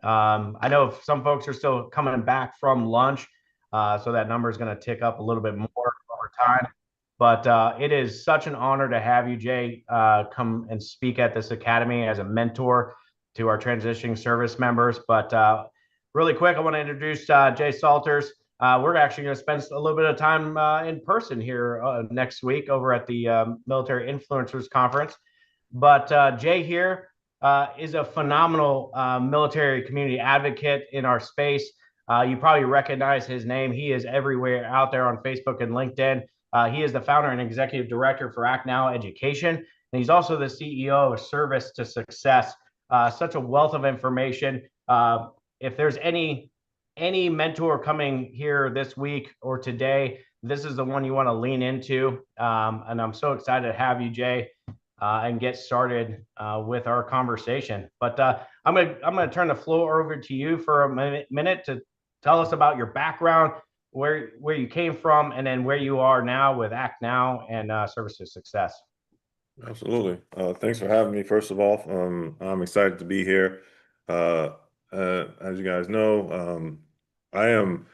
I know some folks are still coming back from lunch, so that number is going to tick up a little bit more over time. But it is such an honor to have you, Jay, come and speak at this academy as a mentor to our transitioning service members. But really quick, I want to introduce Jay Salters. We're actually going to spend a little bit of time in person here next week over at the Military Influencers Conference. But Jay here is a phenomenal military community advocate in our space. You probably recognize his name. He is everywhere out there on Facebook and LinkedIn. He is the founder and executive director for Act Now Education, and he's also the CEO of Service to Success. Such a wealth of information. If there's any mentor coming here this week or today, this is the one you want to lean into. And I'm so excited to have you, Jay, and get started with our conversation. But I'm gonna turn the floor over to you for a minute to tell us about your background, where you came from, and then where you are now with Act Now and Service to Success. Absolutely. Thanks for having me, first of all. I'm excited to be here. As you guys know, I am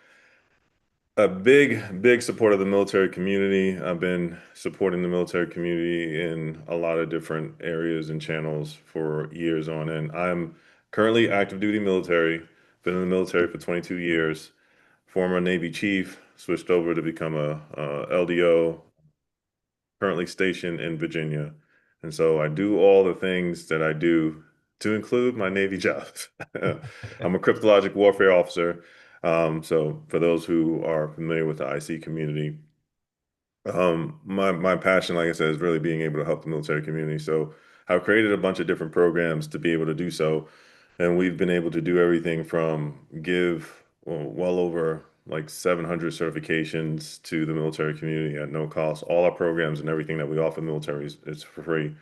a big supporter of the military community. I've been supporting the military community in a lot of different areas and channels for years on end. I'm currently active duty military, been in the military for 22 years, former Navy chief, switched over to become a LDO, currently stationed in Virginia. And so I do all the things that I do to include my Navy jobs. I'm a cryptologic warfare officer. So for those who are familiar with the IC community, my passion, like I said, is really being able to help the military community. So I've created a bunch of different programs to be able to do so. And we've been able to do everything from give well over like 700 certifications to the military community at no cost. All our programs and everything that we offer the military is for free.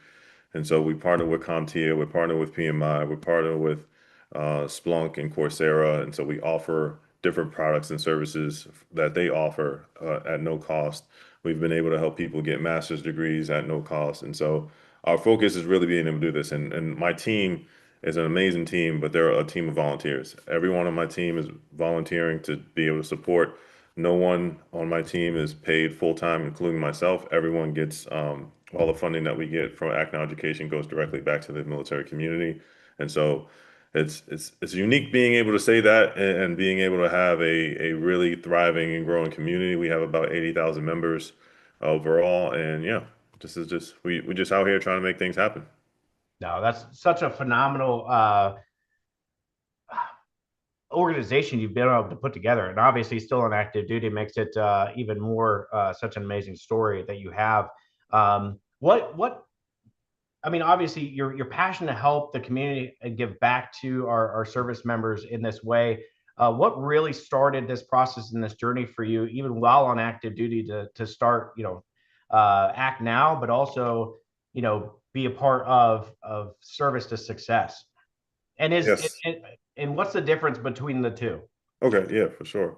And so we partner with CompTIA, we partner with PMI, we partner with Splunk and Coursera. And so we offer different products and services that they offer at no cost. We've been able to help people get master's degrees at no cost. And so our focus is really being able to do this. And my team is an amazing team, but they're a team of volunteers. Everyone on my team is volunteering to be able to support. No one on my team is paid full time, including myself. Everyone gets all the funding that we get from Act Now Education goes directly back to the military community. And so it's unique being able to say that and being able to have a really thriving and growing community. We have about 80,000 members overall, and yeah, this is just we just out here trying to make things happen. No, that's such a phenomenal organization you've been able to put together, and obviously still on active duty makes it even more such an amazing story that you have. What I mean, obviously you're passionate to help the community and give back to our service members in this way. What really started this process and this journey for you, even while on active duty, to start, Act Now, but also, be a part of Service to Success? And Yes. and what's the difference between the two? Okay. Yeah, for sure.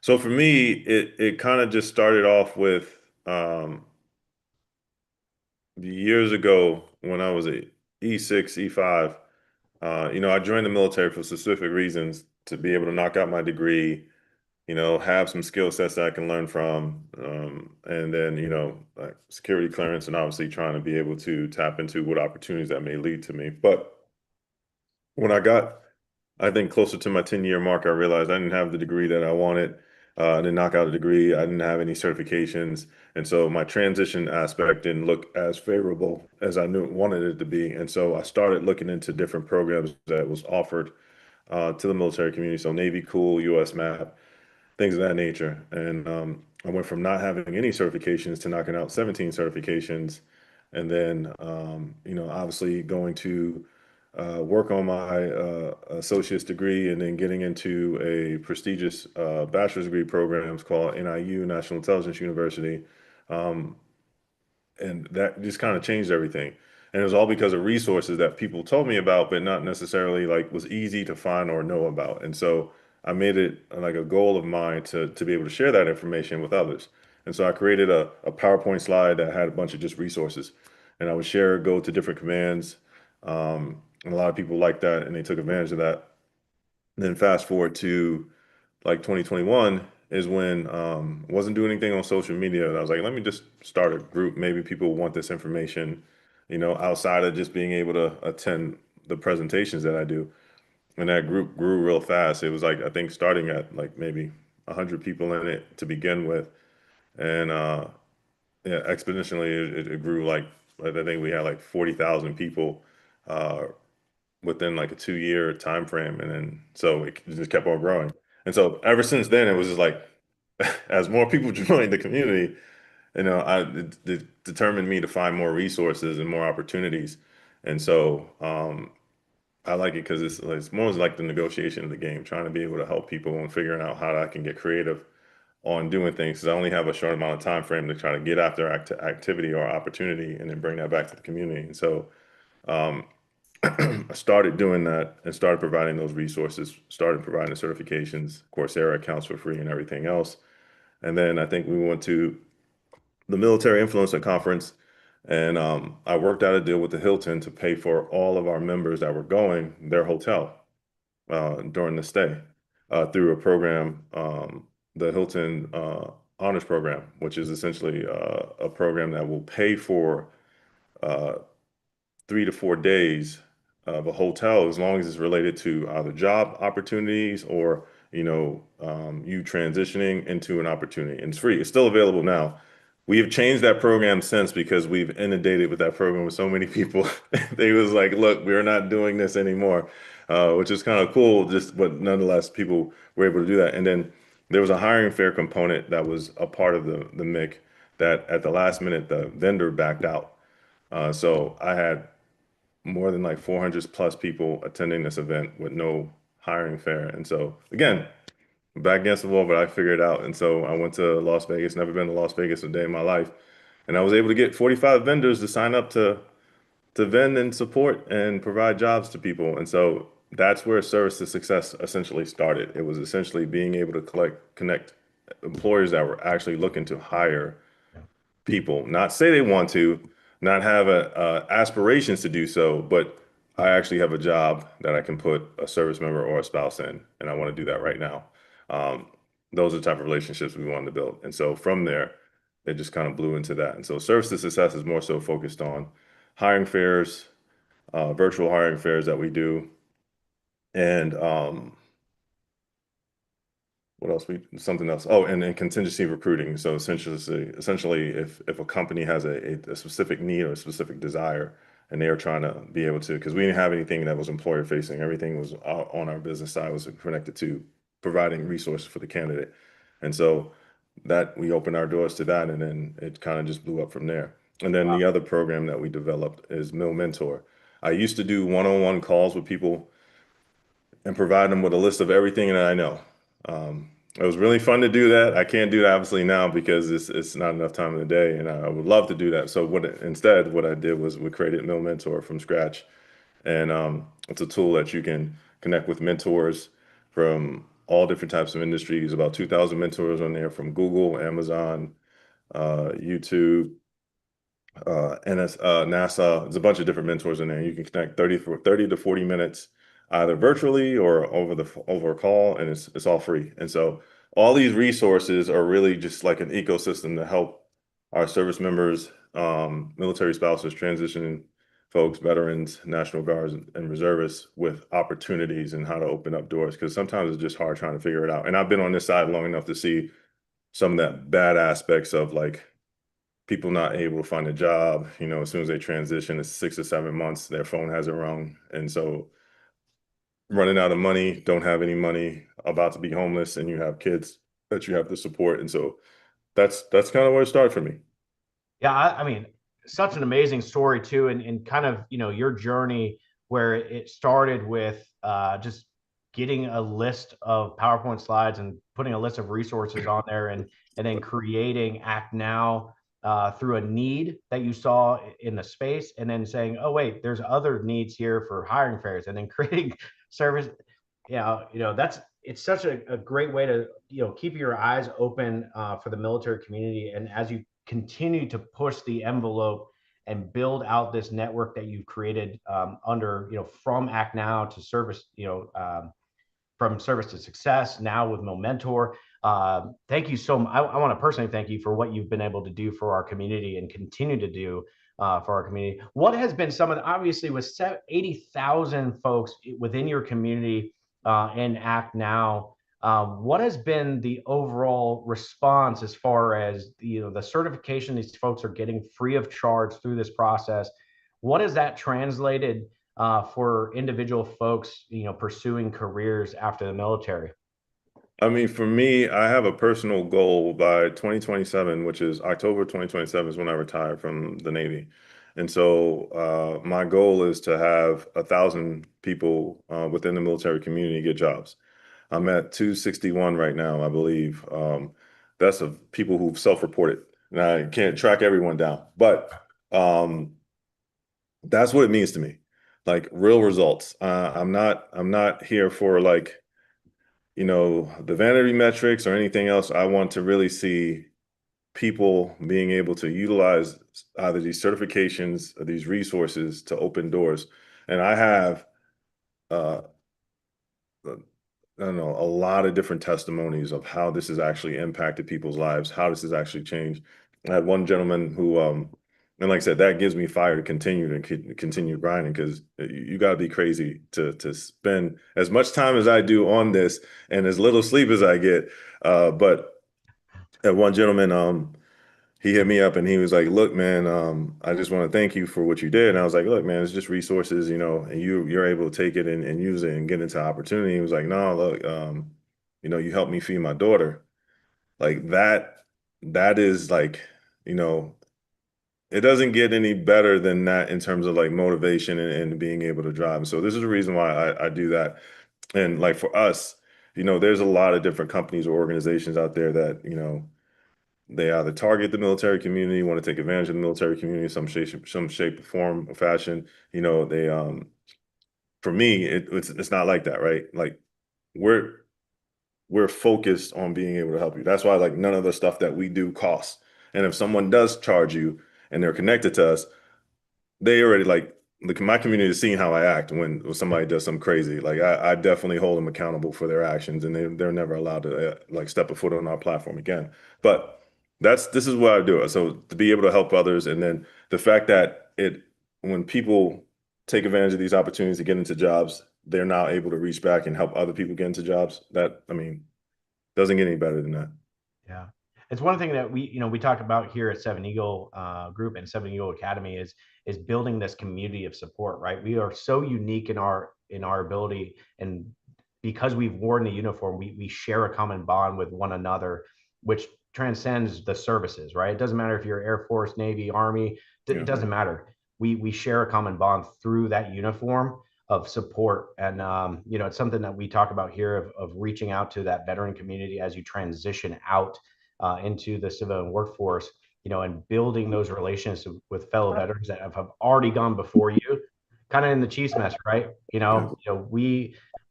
So for me, it kind of just started off with years ago when I was a E6, E5. I joined the military for specific reasons to be able to knock out my degree, have some skill sets that I can learn from, and then, like security clearance and obviously trying to be able to tap into what opportunities that may lead to me. But when I got, I think, closer to my 10-year mark, I realized I didn't have the degree that I wanted. I didn't knock out a degree. I didn't have any certifications. And so my transition aspect didn't look as favorable as I knew wanted it to be. And so I started looking into different programs that was offered to the military community. So Navy Cool, US MAP, things of that nature. And I went from not having any certifications to knocking out 17 certifications. And then, obviously going to work on my associate's degree and then getting into a prestigious bachelor's degree programs called NIU, National Intelligence University. Um, and that just kind of changed everything. And it was all because of resources that people told me about, but not necessarily like was easy to find or know about. And so I made it like a goal of mine to be able to share that information with others. And so I created a PowerPoint slide that had a bunch of just resources, and I would share, go to different commands. And a lot of people liked that and they took advantage of that. Then fast forward to like 2021 is when wasn't doing anything on social media. And I was like, let me just start a group. Maybe people want this information, outside of just being able to attend the presentations that I do. And that group grew real fast. It was like I think starting at like maybe 100 people in it to begin with, and yeah, exponentially it grew like I think we had like 40,000 people uh, within like a 2 year time frame, and then so it just kept on growing. And so ever since then, it was just like as more people joined the community, it determined me to find more resources and more opportunities. And so I like it because it's more like the negotiation of the game, trying to be able to help people and figuring out how I can get creative on doing things. Because I only have a short amount of time frame to try to get after activity or opportunity and then bring that back to the community. And so um, I started doing that and started providing those resources, started providing the certifications, Coursera accounts for free and everything else. And then I think we went to the Military Influencer Conference, and I worked out a deal with the Hilton to pay for all of our members that were going their hotel during the stay through a program, the Hilton Honors Program, which is essentially a program that will pay for uh, 3 to 4 days of a hotel as long as it's related to either job opportunities or you transitioning into an opportunity. And it's free. It's still available now. We have changed that program since because we've inundated with that program with so many people. They was like, look, we're not doing this anymore, which is kind of cool. Just but nonetheless, people were able to do that. And then there was a hiring fair component that was a part of the MIC that at the last minute the vendor backed out. So I had more than like 400 plus people attending this event with no hiring fair. And so again, back against the wall, but I figured it out. And so I went to Las Vegas, never been to Las Vegas a day in my life. And I was able to get 45 vendors to sign up to vend and support and provide jobs to people. And so that's where Service to Success essentially started. It was essentially being able to connect employers that were actually looking to hire people, not say they want to, not have aspirations to do so, but I actually have a job that I can put a service member or a spouse in, and I want to do that right now. Um, those are the type of relationships we wanted to build. And so from there, it just kind of blew into that. And so Service to Success is more so focused on hiring fairs, virtual hiring fairs that we do, and what else we something else oh and contingency recruiting. So essentially if a company has a specific need or a specific desire and they are trying to be able to, because we didn't have anything that was employer facing, everything was on our business side was connected to providing resources for the candidate. And so that we opened our doors to that, and then it kind of just blew up from there. And then the other program that we developed is Mill Mentor. I used to do one-on-one calls with people and provide them with a list of everything that I know. It was really fun to do that. I can't do that obviously now because it's not enough time in the day, and I would love to do that. So instead what I did was we created Mill Mentor from scratch, and it's a tool that you can connect with mentors from all different types of industries. About 2,000 mentors on there from Google, Amazon, YouTube, NASA. There's a bunch of different mentors in there. You can connect 30 to 40 minutes, either virtually or over a call, and it's all free. And so all these resources are really just like an ecosystem to help our service members, military spouses, transitioning folks, veterans, National Guards, and reservists with opportunities and how to open up doors. Because sometimes it's just hard trying to figure it out. And I've been on this side long enough to see some of that bad aspects of like people not able to find a job, as soon as they transition, it's 6 or 7 months, their phone hasn't rung. And so running out of money, don't have any money, about to be homeless, and you have kids that you have to support. And so that's kind of where it started for me. Yeah, I mean, such an amazing story too, and kind of your journey where it started with just getting a list of PowerPoint slides and putting a list of resources on there, and then creating Act Now through a need that you saw in the space, and then saying, oh wait, there's other needs here for hiring fairs, and then creating service. Yeah, that's it's such a great way to keep your eyes open for the military community, and as you continue to push the envelope and build out this network that you've created under from Act Now to service from service to success, now with Momentor. Thank you so much. I want to personally thank you for what you've been able to do for our community and continue to do for our community. What has been some of the, obviously with 80,000 folks within your community in Act Now, what has been the overall response as far as the certification these folks are getting free of charge through this process? What has that translated for individual folks, pursuing careers after the military? I mean, for me, I have a personal goal by 2027, which is October 2027 is when I retire from the Navy. And so my goal is to have 1,000 people within the military community get jobs. I'm at 261 right now, I believe. That's of people who've self-reported. Now, I can't track everyone down, but um, that's what it means to me. Like real results. I'm not here for like the vanity metrics or anything else. I want to really see people being able to utilize either these certifications or these resources to open doors. And I have, uh, I don't know, a lot of different testimonies of how this has actually impacted people's lives, how this has actually changed. I had one gentleman who, and like I said, that gives me fire to continue grinding because you got to be crazy to spend as much time as I do on this and as little sleep as I get. But that one gentleman, he hit me up and he was like, "Look, man, I just want to thank you for what you did." And I was like, "Look, man, it's just resources, and you're able to take it and use it and get into opportunity." He was like, "No, look, you helped me feed my daughter." Like that is like, you know, it doesn't get any better than that in terms of like motivation and being able to drive. So this is the reason why I do that. And like for us, there's a lot of different companies or organizations out there that, they either target the military community, want to take advantage of the military community in some shape, form, or fashion. They for me, it's not like that, right? Like we're we're focused on being able to help you. That's why like none of the stuff that we do costs. And if someone does charge you and they're connected to us, they already like my community is seeing how I act when somebody does something crazy. Like I definitely hold them accountable for their actions, and they're never allowed to like step a foot on our platform again. But this is what I do. So to be able to help others, and then the fact that when people take advantage of these opportunities to get into jobs, they're now able to reach back and help other people get into jobs. That I mean, doesn't get any better than that. Yeah. It's one thing that we talk about here at Seven Eagle Group and Seven Eagle Academy is building this community of support, right? We are so unique in our ability, and because we've worn the uniform, we share a common bond with one another, which transcends the services, right? It doesn't matter if you're Air Force, Navy, Army, it Yeah. doesn't matter. We share a common bond through that uniform of support. And it's something that we talk about here of reaching out to that veteran community as you transition out into the civilian workforce, and building those relationships with fellow veterans that have already gone before you, kind of in the chief's mess, right? Yeah.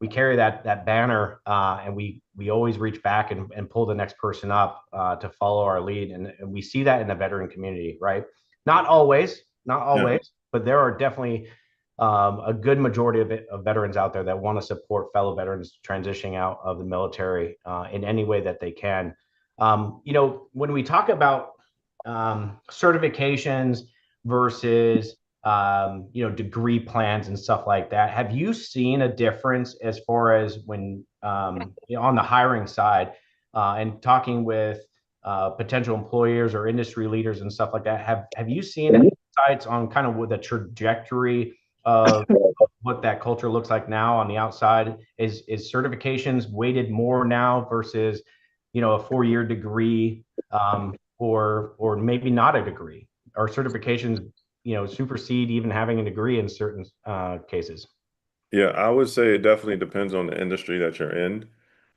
We carry that banner, and we always reach back and pull the next person up to follow our lead, and we see that in the veteran community, right? Not Yeah. always, but there are definitely a good majority of veterans out there that want to support fellow veterans transitioning out of the military in any way that they can. When we talk about certifications versus degree plans and stuff like that, have you seen a difference as far as when on the hiring side and talking with potential employers or industry leaders and stuff like that? Have you seen any insights on kind of what the trajectory of what that culture looks like now on the outside? Is certifications weighted more now versus a 4-year degree, or maybe not a degree, or certifications supersede even having a degree in certain cases? Yeah, I would say it definitely depends on the industry that you're in.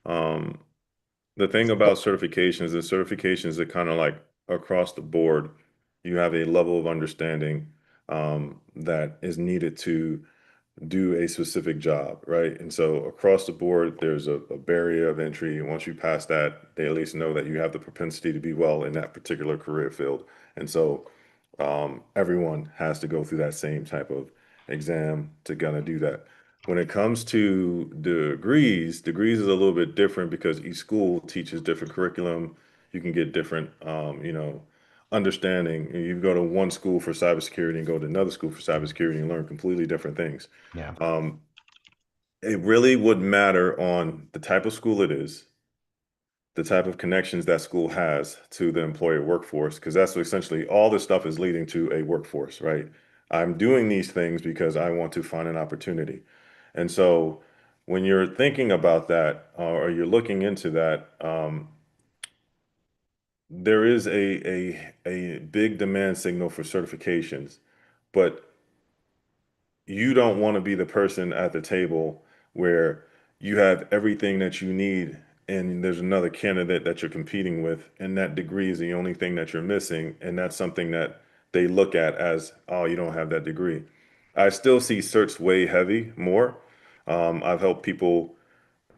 Um, the thing about certifications are kind of like across the board. You have a level of understanding that is needed to do a specific job, right? And so across the board, there's a barrier of entry. And once you pass that, they at least know that you have the propensity to be well in that particular career field. And so everyone has to go through that same type of exam to gonna do that. When it comes to degrees is a little bit different because each school teaches different curriculum. You can get different, understanding. You go to one school for cybersecurity and go to another school for cybersecurity and learn completely different things. Yeah. Um, it really would matter on the type of school it is, the type of connections that school has to the employer workforce, because that's essentially all this stuff is leading to a workforce, right? I'm doing these things because I want to find an opportunity. And so when you're thinking about that or you're looking into that, there is a big demand signal for certifications, but you don't want to be the person at the table where you have everything that you need and there's another candidate that you're competing with and that degree is the only thing that you're missing and that's something that they look at as, oh, you don't have that degree. I still see certs way heavy more. I've helped people,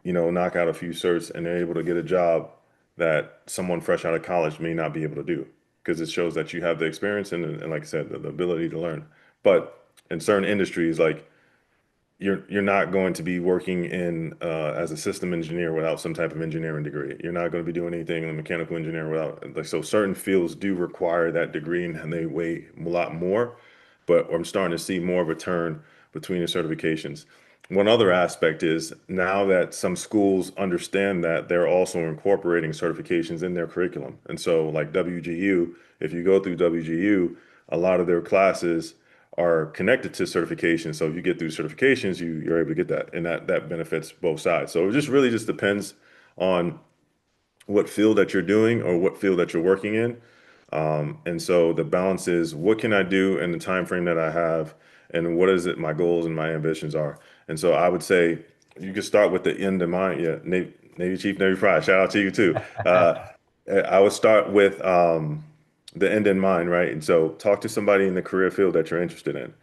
knock out a few certs and they're able to get a job that someone fresh out of college may not be able to do because it shows that you have the experience and like I said, the ability to learn. But in certain industries, like you're not going to be working in as a system engineer without some type of engineering degree. You're not going to be doing anything in a mechanical engineer without like so certain fields do require that degree and they weigh a lot more. But I'm starting to see more of a turn between the certifications. One other aspect is now that some schools understand that they're also incorporating certifications in their curriculum. And so like WGU, if you go through WGU, a lot of their classes are connected to certification. So if you get through certifications, you're able to get that, and that benefits both sides. So it just really just depends on what field that you're doing or what field that you're working in. And so the balance is what can I do in the time frame that I have, and what is it my goals and my ambitions are. And so I would say you could start with the end in mind. Yeah, Navy Chief, Navy Pride. Shout out to you too. I would start with the end in mind, right? And so talk to somebody in the career field that you're interested in,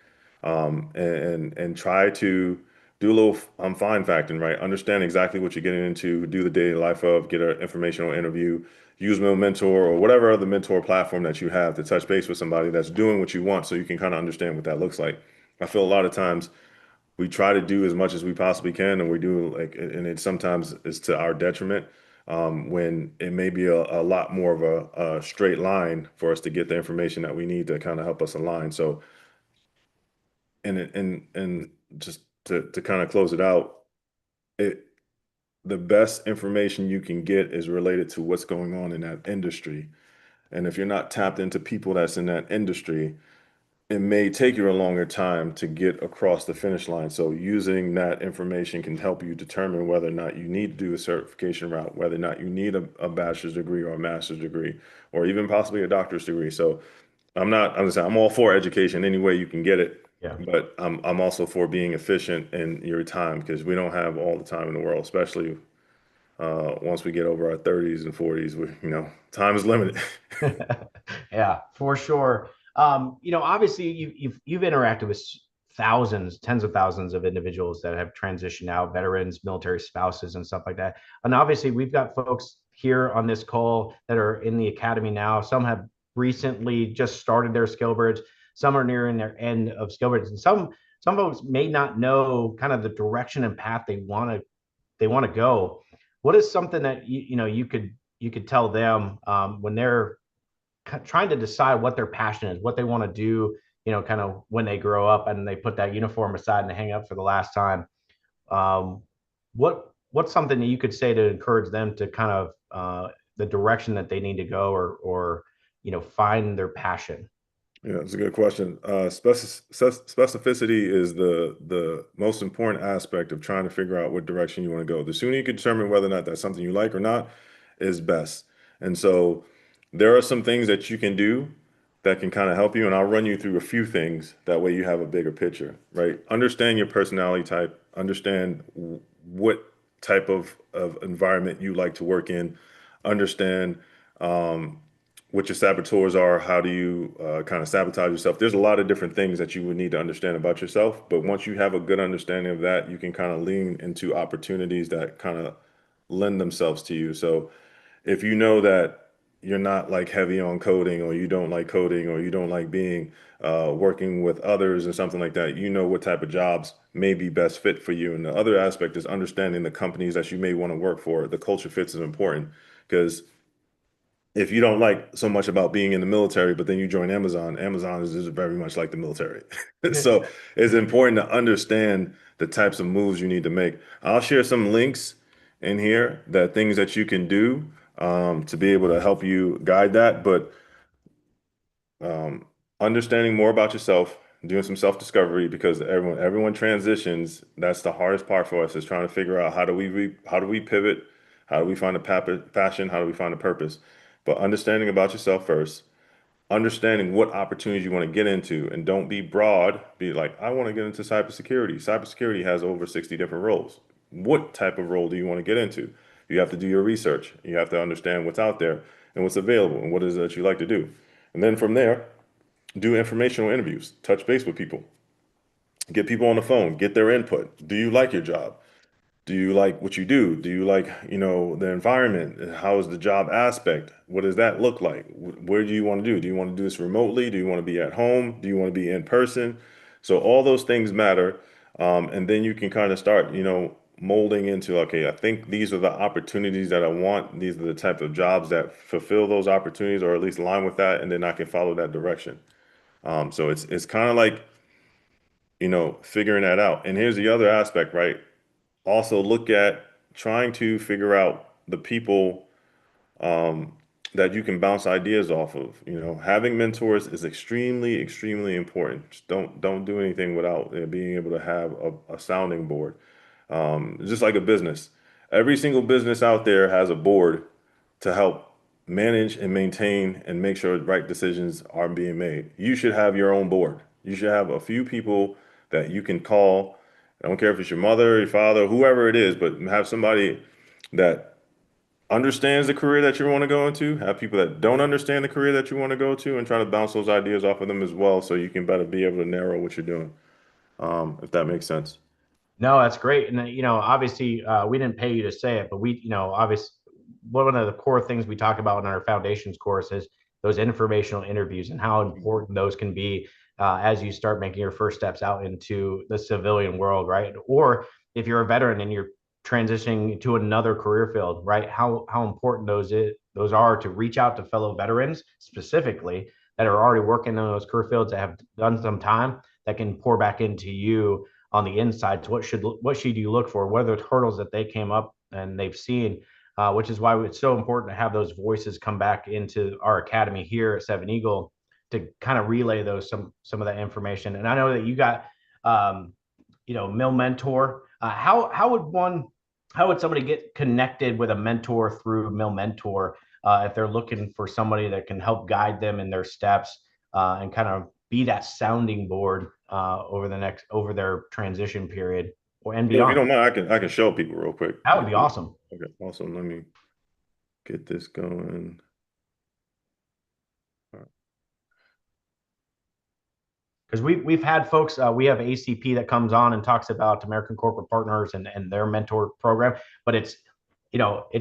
and try to do a little fine factoring, right? Understand exactly what you're getting into, do the daily life of, get an informational interview, use Mentor or whatever other mentor platform that you have to touch base with somebody that's doing what you want, so you can kind of understand what that looks like. I feel a lot of times we try to do as much as we possibly can, and we do like, and it sometimes is to our detriment. When it may be a lot more of a straight line for us to get the information that we need to kind of help us align. So, and just to kind of close it out, it the best information you can get is related to what's going on in that industry. And if you're not tapped into people that's in that industry, it may take you a longer time to get across the finish line. So using that information can help you determine whether or not you need to do a certification route, whether or not you need a bachelor's degree or a master's degree, or even possibly a doctor's degree. So I'm just saying, I'm all for education any way you can get it, Yeah. but I'm also for being efficient in your time because we don't have all the time in the world, especially once we get over our 30s and 40s, time is limited. Yeah, for sure. Obviously you've interacted with thousands, tens of thousands of individuals that have transitioned out, veterans, military spouses, and stuff like that. And obviously we've got folks here on this call that are in the academy now. Some have recently just started their skill bridge. Some are nearing their end of skill bridge, and some folks may not know kind of the direction and path they want to go. What is something that you could tell them when they're trying to decide what their passion is, what they want to do, kind of when they grow up and they put that uniform aside and they hang up for the last time? Um, what's something that you could say to encourage them to kind of the direction that they need to go, or find their passion? Yeah, it's a good question. Specificity is the most important aspect of trying to figure out what direction you want to go. The sooner you can determine whether or not that's something you like or not is best. And so there are some things that you can do that can kind of help you, and I'll run you through a few things. That way you have a bigger picture, right? Understand your personality type, understand what type of environment you like to work in, understand um, what your saboteurs are, how do you kind of sabotage yourself. There's a lot of different things that you would need to understand about yourself, but once you have a good understanding of that, you can kind of lean into opportunities that kind of lend themselves to you. So if you know that you're not like heavy on coding, or you don't like coding, or you don't like being working with others or something like that, you know what type of jobs may be best fit for you. And the other aspect is understanding the companies that you may want to work for. The culture fits is important because if you don't like so much about being in the military, but then you join Amazon, Amazon is just very much like the military. So it's important to understand the types of moves you need to make. I'll share some links in here, that things that you can do to be able to help you guide that. But um, understanding more about yourself, doing some self-discovery, because everyone transitions. That's the hardest part for us, is trying to figure out how do we pivot, how do we find a passion, how do we find a purpose. But understanding about yourself first, understanding what opportunities you want to get into, and don't be broad. Be like, I want to get into cybersecurity. Cybersecurity has over 60 different roles. What type of role do you want to get into? You have to do your research. You have to understand what's out there and what's available and what is it that you like to do. And then from there, do informational interviews, touch base with people, get people on the phone, get their input. Do you like your job? Do you like what you do? Do you like, the environment? How is the job aspect? What does that look like? Where do you want to do? Do you want to do this remotely? Do you want to be at home? Do you want to be in person? So all those things matter. And then you can kind of start, molding into, okay, I think these are the opportunities that I want. These are the type of jobs that fulfill those opportunities, or at least align with that, and then I can follow that direction. So it's kind of like, figuring that out. And here's the other aspect, right? Also look at trying to figure out the people um, that you can bounce ideas off of. Having mentors is extremely, extremely important. Just don't do anything without being able to have a sounding board. Just like a business, every single business out there has a board to help manage and maintain and make sure the right decisions are being made. You should have your own board. You should have a few people that you can call. I don't care if it's your mother, your father, whoever it is, but have somebody that understands the career that you want to go into. Have people that don't understand the career that you want to go to, and try to bounce those ideas off of them as well, so you can better be able to narrow what you're doing. If that makes sense. No, that's great. And obviously, we didn't pay you to say it, but obviously, one of the core things we talk about in our foundations course is those informational interviews and how important those can be as you start making your first steps out into the civilian world, right? Or if you're a veteran and you're transitioning to another career field, right? How important those are to reach out to fellow veterans specifically that are already working in those career fields, that have done some time, that can pour back into you on the inside. So what should you look for? What are the hurdles that they came up and they've seen? Which is why it's so important to have those voices come back into our academy here at Seven Eagle to kind of relay those some of that information. And I know that you got Mill Mentor. How would somebody get connected with a mentor through Mill Mentor if they're looking for somebody that can help guide them in their steps and kind of be that sounding board over their transition period and Yeah, if you beyond? don't mind, I can show people real quick. That would be awesome. Okay, awesome. Let me get this going. All right. Because we've had folks, we have ACP that comes on and talks about American Corporate Partners and their mentor program, but it's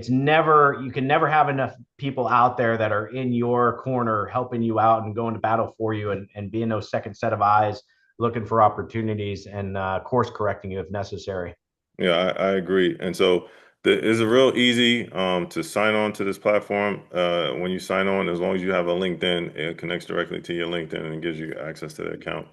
never, you can never have enough people out there that are in your corner helping you out and going to battle for you and being those second set of eyes, looking for opportunities and course correcting you if necessary. Yeah, I agree. And so it's a real easy to sign on to this platform. When you sign on, as long as you have a LinkedIn, it connects directly to your LinkedIn and gives you access to the account.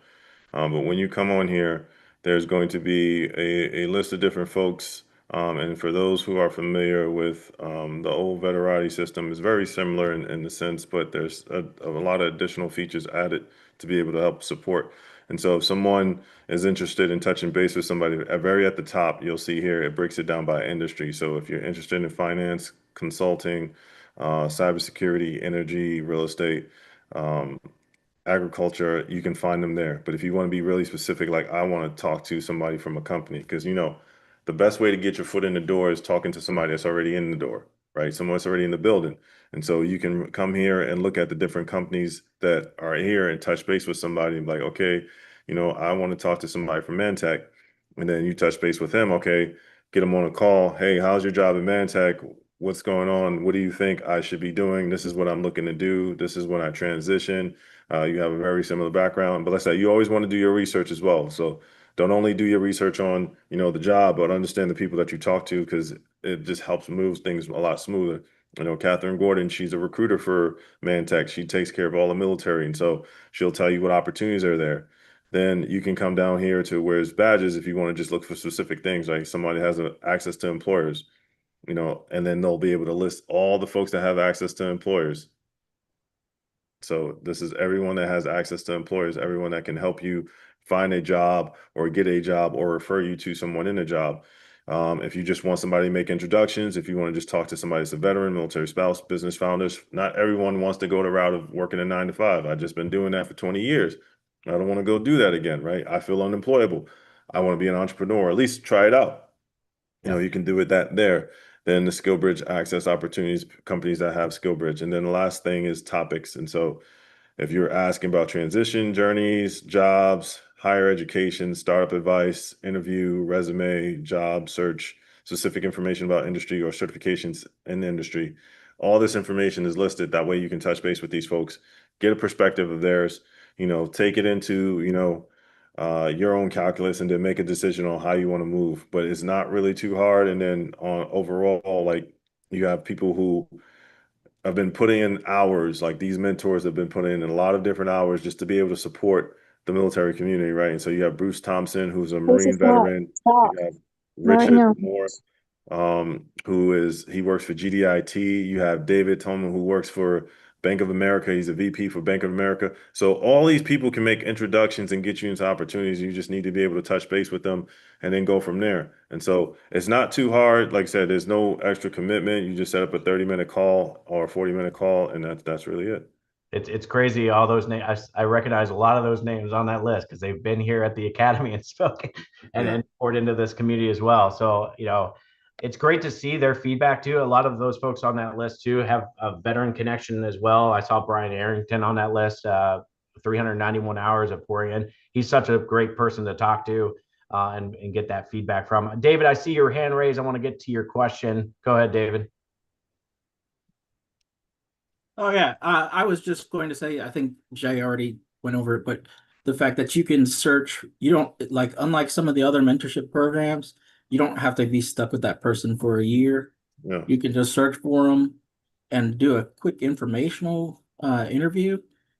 But when you come on here, there's going to be a list of different folks. And for those who are familiar with the old Veterati system, it's very similar in the sense, but there's a lot of additional features added to be able to help support. And so if someone is interested in touching base with somebody, very at the top, you'll see here, it breaks it down by industry. So if you're interested in finance, consulting, cybersecurity, energy, real estate, um, agriculture, you can find them there. But if you want to be really specific, like I want to talk to somebody from a company, because the best way to get your foot in the door is talking to somebody that's already in the door, right? Someone that's already in the building. And so you can come here and look at the different companies that are here and touch base with somebody and be like, okay, I want to talk to somebody from Mantech. And then you touch base with him, okay, get them on a call. Hey, how's your job at Mantech? what's going on? What do you think I should be doing? This is what I'm looking to do. This is when I transition. You have a very similar background, but let's say you always want to do your research as well. So don't only do your research on, the job, but understand the people that you talk to because it just helps move things a lot smoother. Catherine Gordon, she's a recruiter for Mantech. She takes care of all the military, and so she'll tell you what opportunities are there. Then you can come down here to where's badges if you want to just look for specific things, like somebody has access to employers, and then they'll be able to list all the folks that have access to employers. So this is everyone that has access to employers, everyone that can help you find a job or get a job or refer you to someone in a job. If you just want somebody to make introductions, if you want to just talk to somebody that's a veteran, military spouse, business founders, not everyone wants to go the route of working a 9 to 5. I've just been doing that for 20 years. I don't want to go do that again, right? I feel unemployable. I want to be an entrepreneur, at least try it out. Yeah. You can do it that there. Then the SkillBridge access opportunities, companies that have SkillBridge. And then the last thing is topics. And so if you're asking about transition journeys, jobs, higher education, startup advice, interview, resume, job search, specific information about industry or certifications in the industry, all this information is listed. That way you can touch base with these folks, get a perspective of theirs, take it into, your own calculus and then make a decision on how you want to move. But it's not really too hard. And then on overall, like you have people who have been putting in hours, like these mentors have been putting in a lot of different hours just to be able to support the military community, right? And so you have Bruce Thompson, who's a This is Marine stop. veteran. Stop. You have Not right Richard now. Moore, he works for GDIT. You have David Tolman, who works for Bank of America. He's a VP for Bank of America. So all these people can make introductions and get you into opportunities. You just need to be able to touch base with them and then go from there. And so it's not too hard. Like I said, there's no extra commitment. You just set up a 30-minute call or a 40-minute call, and that's really it. It's crazy. All those names, I recognize a lot of those names on that list because they've been here at the academy and spoken Yeah. and poured into this community as well. So, it's great to see their feedback too. A lot of those folks on that list too have a veteran connection as well. I saw Brian Arrington on that list, 391 hours of pouring in. He's such a great person to talk to and get that feedback from. David, I see your hand raised. I want to get to your question. Go ahead, David. Oh yeah, I was just going to say, I think Jay already went over it, but the fact that you can search, you don't like, unlike some of the other mentorship programs, you don't have to be stuck with that person for a year. Yeah. You can just search for them and do a quick informational interview,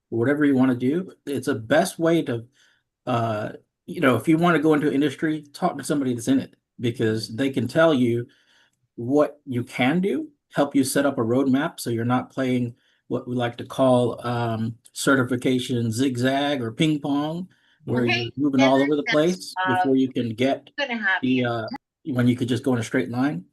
whatever you want to do. It's a best way to, if you want to go into industry, talk to somebody that's in it because they can tell you what you can do, help you set up a roadmap so you're not playing what we like to call certification zigzag or ping pong, where you're moving all over the place before you can get the when you could just go in a straight line.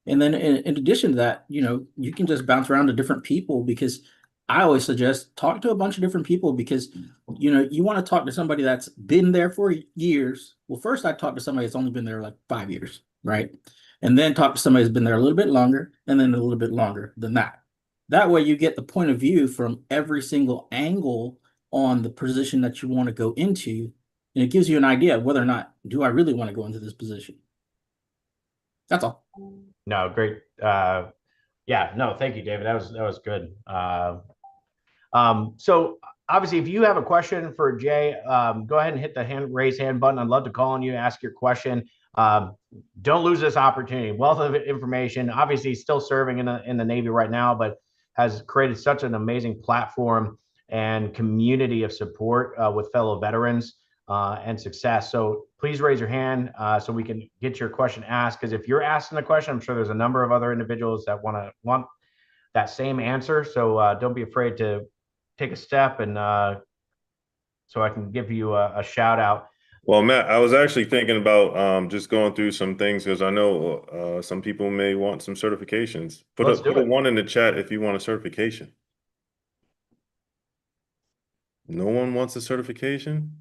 And then in addition to that, you can just bounce around to different people because I always suggest talk to a bunch of different people because you want to talk to somebody that's been there for years. Well, first I talk to somebody that's only been there like 5 years, right? And then talk to somebody who's been there a little bit longer and then a little bit longer than that. That way you get the point of view from every single angle on the position that you want to go into. And it gives you an idea of whether or not, do I really want to go into this position? That's all. No, great. Yeah, no, thank you, David. That was good. So obviously, if you have a question for Jay, go ahead and hit the raise hand button. I'd love to call on you, ask your question. Don't lose this opportunity. Wealth of information. Obviously, he's still serving in the Navy right now, but has created such an amazing platform and community of support with fellow veterans and success. So please raise your hand so we can get your question asked. Because if you're asking the question, I'm sure there's a number of other individuals that want that same answer. So don't be afraid to take a step and so I can give you a shout out. Well, Matt, I was actually thinking about just going through some things because I know some people may want some certifications. Let's do Put a it. one in the chat if you want a certification. No one wants a certification?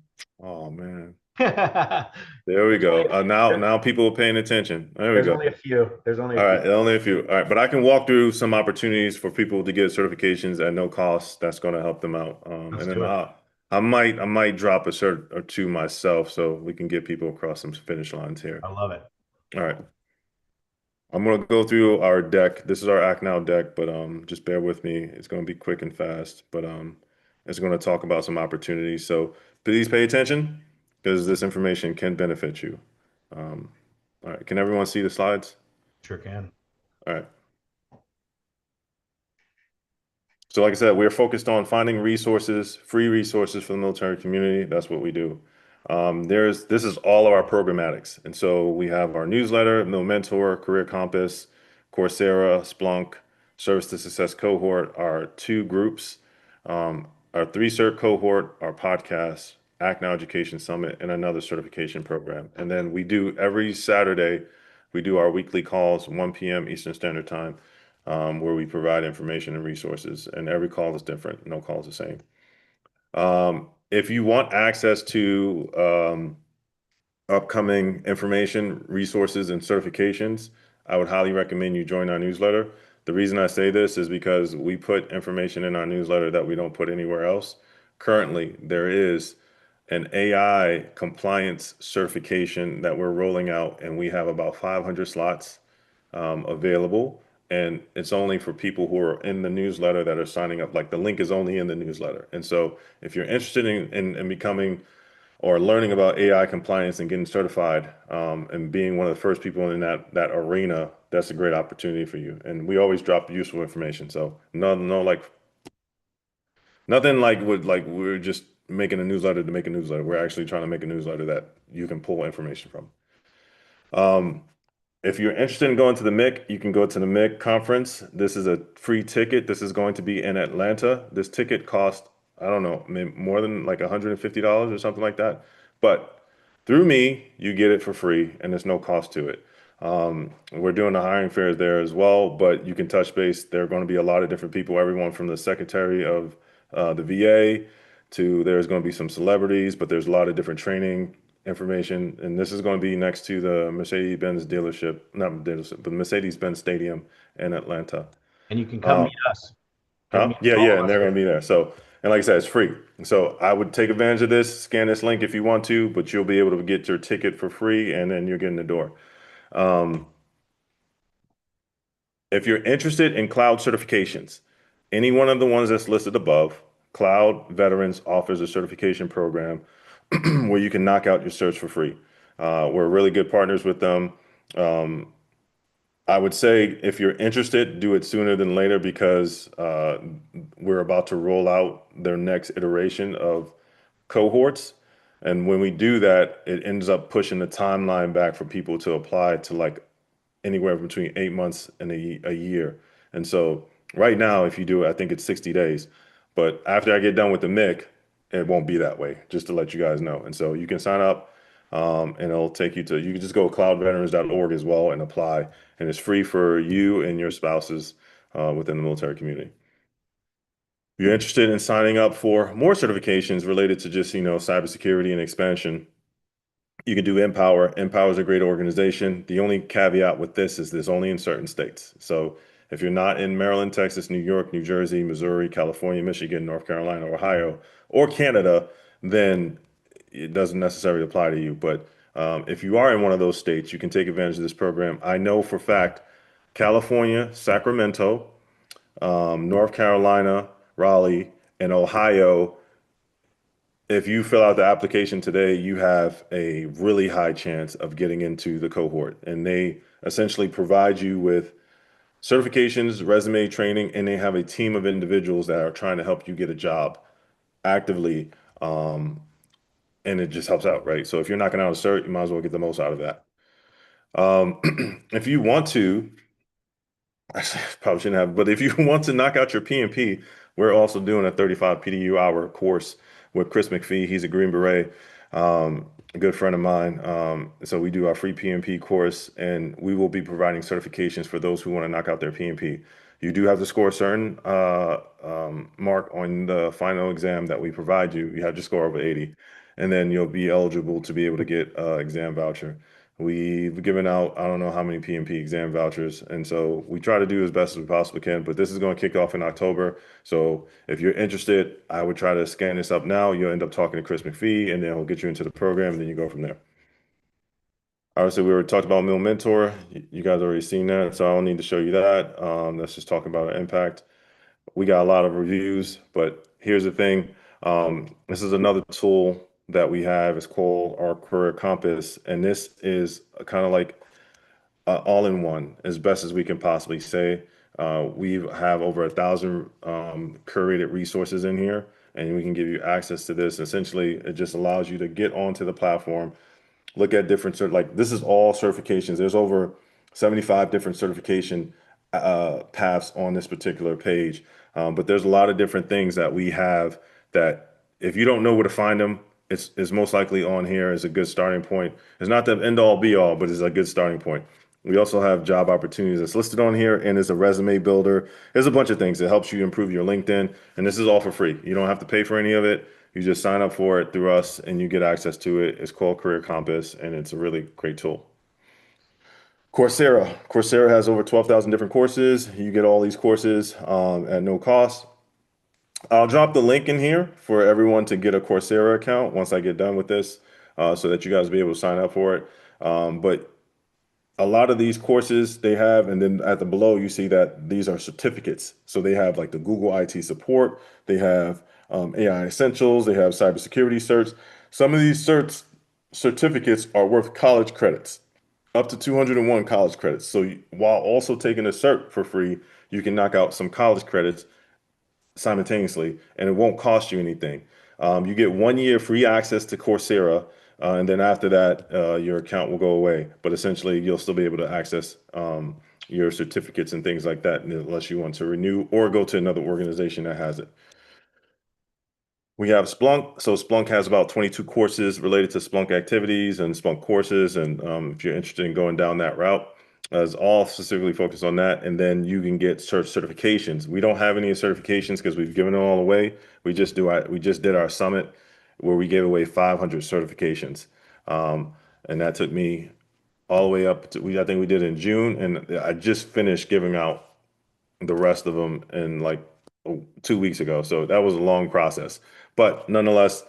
Oh man. There we go. Now people are paying attention. There we There's go. only a few. There's only All a right, few. only a few. All right, but I can walk through some opportunities for people to get certifications at no cost. That's going to help them out. Let's And then do it. I might drop a cert or two myself so we can get people across some finish lines here. I love it. All right. I'm going to go through our deck. This is our Act Now deck, but just bear with me. It's going to be quick and fast, but it's going to talk about some opportunities. So please pay attention because this information can benefit you. Um, all right, can everyone see the slides? Sure can. All right. So like I said, we're focused on finding resources, free resources for the military community. That's what we do. This is all of our programmatics. And so we have our newsletter, Mil Mentor, Career Compass, Coursera, Splunk, Service to Success cohort, our two groups, our three cert cohort, our podcast, Act Now Education Summit, and another certification program. And then we do every Saturday, we do our weekly calls, 1 p.m. Eastern Standard Time, where we provide information and resources. And every call is different. No call is the same. If you want access to upcoming information, resources, and certifications, I would highly recommend you join our newsletter. The reason I say this is because we put information in our newsletter that we don't put anywhere else. Currently, there is an AI compliance certification that we're rolling out, and we have about 500 slots available. And it's only for people who are in the newsletter that are signing up. Like the link is only in the newsletter. And so if you're interested in becoming or learning about AI compliance and getting certified and being one of the first people in that arena, that's a great opportunity for you. And we always drop useful information. So no like nothing like we're just making a newsletter to make a newsletter. We're actually trying to make a newsletter that you can pull information from. If you're interested in going to the MIC, you can go to the MIC conference. This is a free ticket. This is going to be in Atlanta. This ticket cost, I don't know, maybe more than like $150 or something like that. But through me, you get it for free and there's no cost to it. We're doing the hiring fairs there as well, but you can touch base. There are going to be a lot of different people, everyone from the Secretary of the VA to there's going to be some celebrities, but there's a lot of different training information. And this is going to be next to the Mercedes-Benz dealership, not dealership, but Mercedes-Benz Stadium in Atlanta. And you can come meet us. Come Huh? meet Yeah, all yeah, of and us. they're going to be there. So, and like I said, it's free. So I would take advantage of this, scan this link if you want to, but you'll be able to get your ticket for free and then you're getting the door. Um, if you're interested in cloud certifications, any one of the ones that's listed above, Cloud Veterans offers a certification program where you can knock out your certs for free. We're really good partners with them. Um, I would say if you're interested, do it sooner than later because we're about to roll out their next iteration of cohorts. And when we do that, it ends up pushing the timeline back for people to apply to like anywhere between 8 months and a year. And so right now, if you do it, I think it's 60 days. But after I get done with the MIC, it won't be that way, just to let you guys know. And so you can sign up and it'll take you to, you can just go to cloudveterans.org as well and apply. And it's free for you and your spouses within the military community. If you're interested in signing up for more certifications related to just, cybersecurity and expansion, you can do Empower. Empower is a great organization. The only caveat with this is this only in certain states. So if you're not in Maryland, Texas, New York, New Jersey, Missouri, California, Michigan, North Carolina, Ohio, or Canada, then it doesn't necessarily apply to you. But if you are in one of those states, you can take advantage of this program. I know for fact, California, Sacramento, North Carolina, Raleigh, and Ohio, if you fill out the application today, you have a really high chance of getting into the cohort. And they essentially provide you with certifications, resume training, and they have a team of individuals that are trying to help you get a job actively. And it just helps out, right? So if you're knocking out a cert, you might as well get the most out of that. If you want to, actually, probably shouldn't have, but if you want to knock out your PMP, we're also doing a 35 PDU hour course with Chris McPhee. He's a Green Beret, a good friend of mine. So we do our free PMP course, and we will be providing certifications for those who want to knock out their PMP. You do have to score a certain mark on the final exam that we provide you. You have to score over 80, and then you'll be eligible to be able to get exam voucher. We've given out, I don't know how many PMP exam vouchers. And so we try to do as best as we possibly can, but this is going to kick off in October. So if you're interested, I would try to scan this up now. You'll end up talking to Chris McPhee and then he'll get you into the program and then you go from there. Obviously, we were talked about Mill Mentor. You guys already seen that, so I don't need to show you that. Let's just talk about our impact. We got a lot of reviews, but here's the thing. This is another tool that we have. It's called our Career Compass, and this is kind of like all-in-one, as best as we can possibly say. We have over 1,000 curated resources in here, and we can give you access to this. Essentially, it just allows you to get onto the platform, look at different like this is all certifications. There's over 75 different certification paths on this particular page. But there's a lot of different things that we have that if you don't know where to find them, it's most likely on here as a good starting point. It's not the end all be all, but it's a good starting point. We also have job opportunities that's listed on here, and there's a resume builder. There's a bunch of things that helps you improve your LinkedIn, and this is all for free. You don't have to pay for any of it. You just sign up for it through us and you get access to it. It's called Career Compass, and it's a really great tool. Coursera. Coursera has over 12,000 different courses. You get all these courses at no cost. I'll drop the link in here for everyone to get a Coursera account once I get done with this, so that you guys will be able to sign up for it. But a lot of these courses they have, and then at the below you see that these are certificates. So they have like the Google IT support, they have AI essentials, they have cybersecurity certs. Some of these certificates are worth college credits, up to 201 college credits. So while also taking a cert for free, you can knock out some college credits simultaneously, and it won't cost you anything. You get 1 year free access to Coursera, and then after that, your account will go away. But essentially, you'll still be able to access your certificates and things like that, unless you want to renew or go to another organization that has it. We have Splunk. So Splunk has about 22 courses related to Splunk activities and Splunk courses. And if you're interested in going down that route, it's all specifically focused on that. And then you can get certifications. We don't have any certifications because we've given them all away. We just did our summit where we gave away 500 certifications. And that took me all the way up to, I think we did in June. And I just finished giving out the rest of them in like 2 weeks ago. So that was a long process. But nonetheless,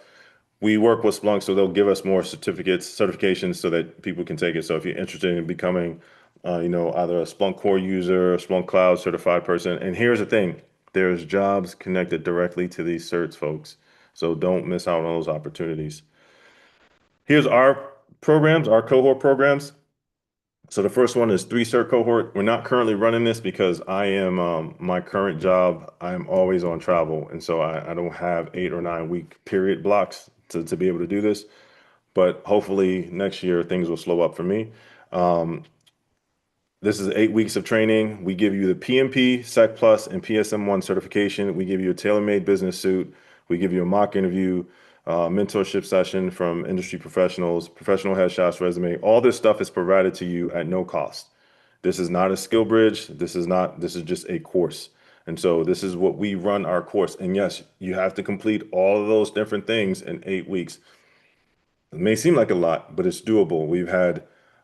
we work with Splunk, so they'll give us more certifications so that people can take it. So if you're interested in becoming, either a Splunk core user, a Splunk Cloud certified person, and here's the thing, there's jobs connected directly to these certs, folks. So don't miss out on those opportunities. Here's our programs, our cohort programs. So the first one is 3 cert cohort. We're not currently running this because I am my current job. I'm always on travel, and so I don't have 8 or 9 week period blocks to be able to do this. But hopefully next year things will slow up for me. This is 8 weeks of training. We give you the PMP, SEC Plus, and PSM1 certification. We give you a tailor-made business suit. We give you a mock interview, mentorship session from industry professionals, professional headshots, resume. All this stuff is provided to you at no cost. This is not a skill bridge. This is just a course. And so this is what we run our course. And yes, you have to complete all of those different things in 8 weeks. It may seem like a lot, but it's doable. We've had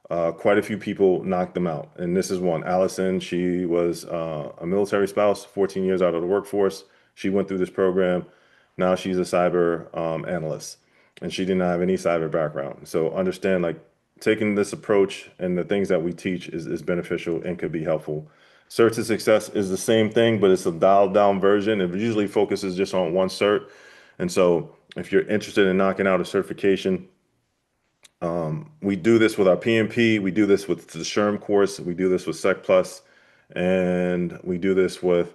quite a few people knock them out. And this is one. Allison, she was a military spouse, 14 years out of the workforce. She went through this program. Now she's a cyber analyst, and she didn't have any cyber background. So understand, like, taking this approach and the things that we teach is beneficial and could be helpful. Cert to Success is the same thing, but it's a dialed down version. It usually focuses just on one cert. And so if you're interested in knocking out a certification, we do this with our PMP. We do this with the SHRM course. We do this with SEC Plus, and we do this with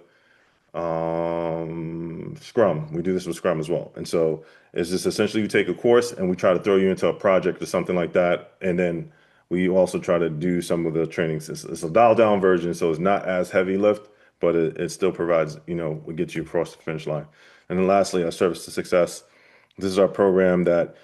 Scrum. We do this with Scrum as well. And so it's just essentially you take a course and we try to throw you into a project or something like that. And then we also try to do some of the trainings. It's a dial down version, so it's not as heavy lift, but it still provides, we get you across the finish line. And then lastly, our Service to Success. This is our program that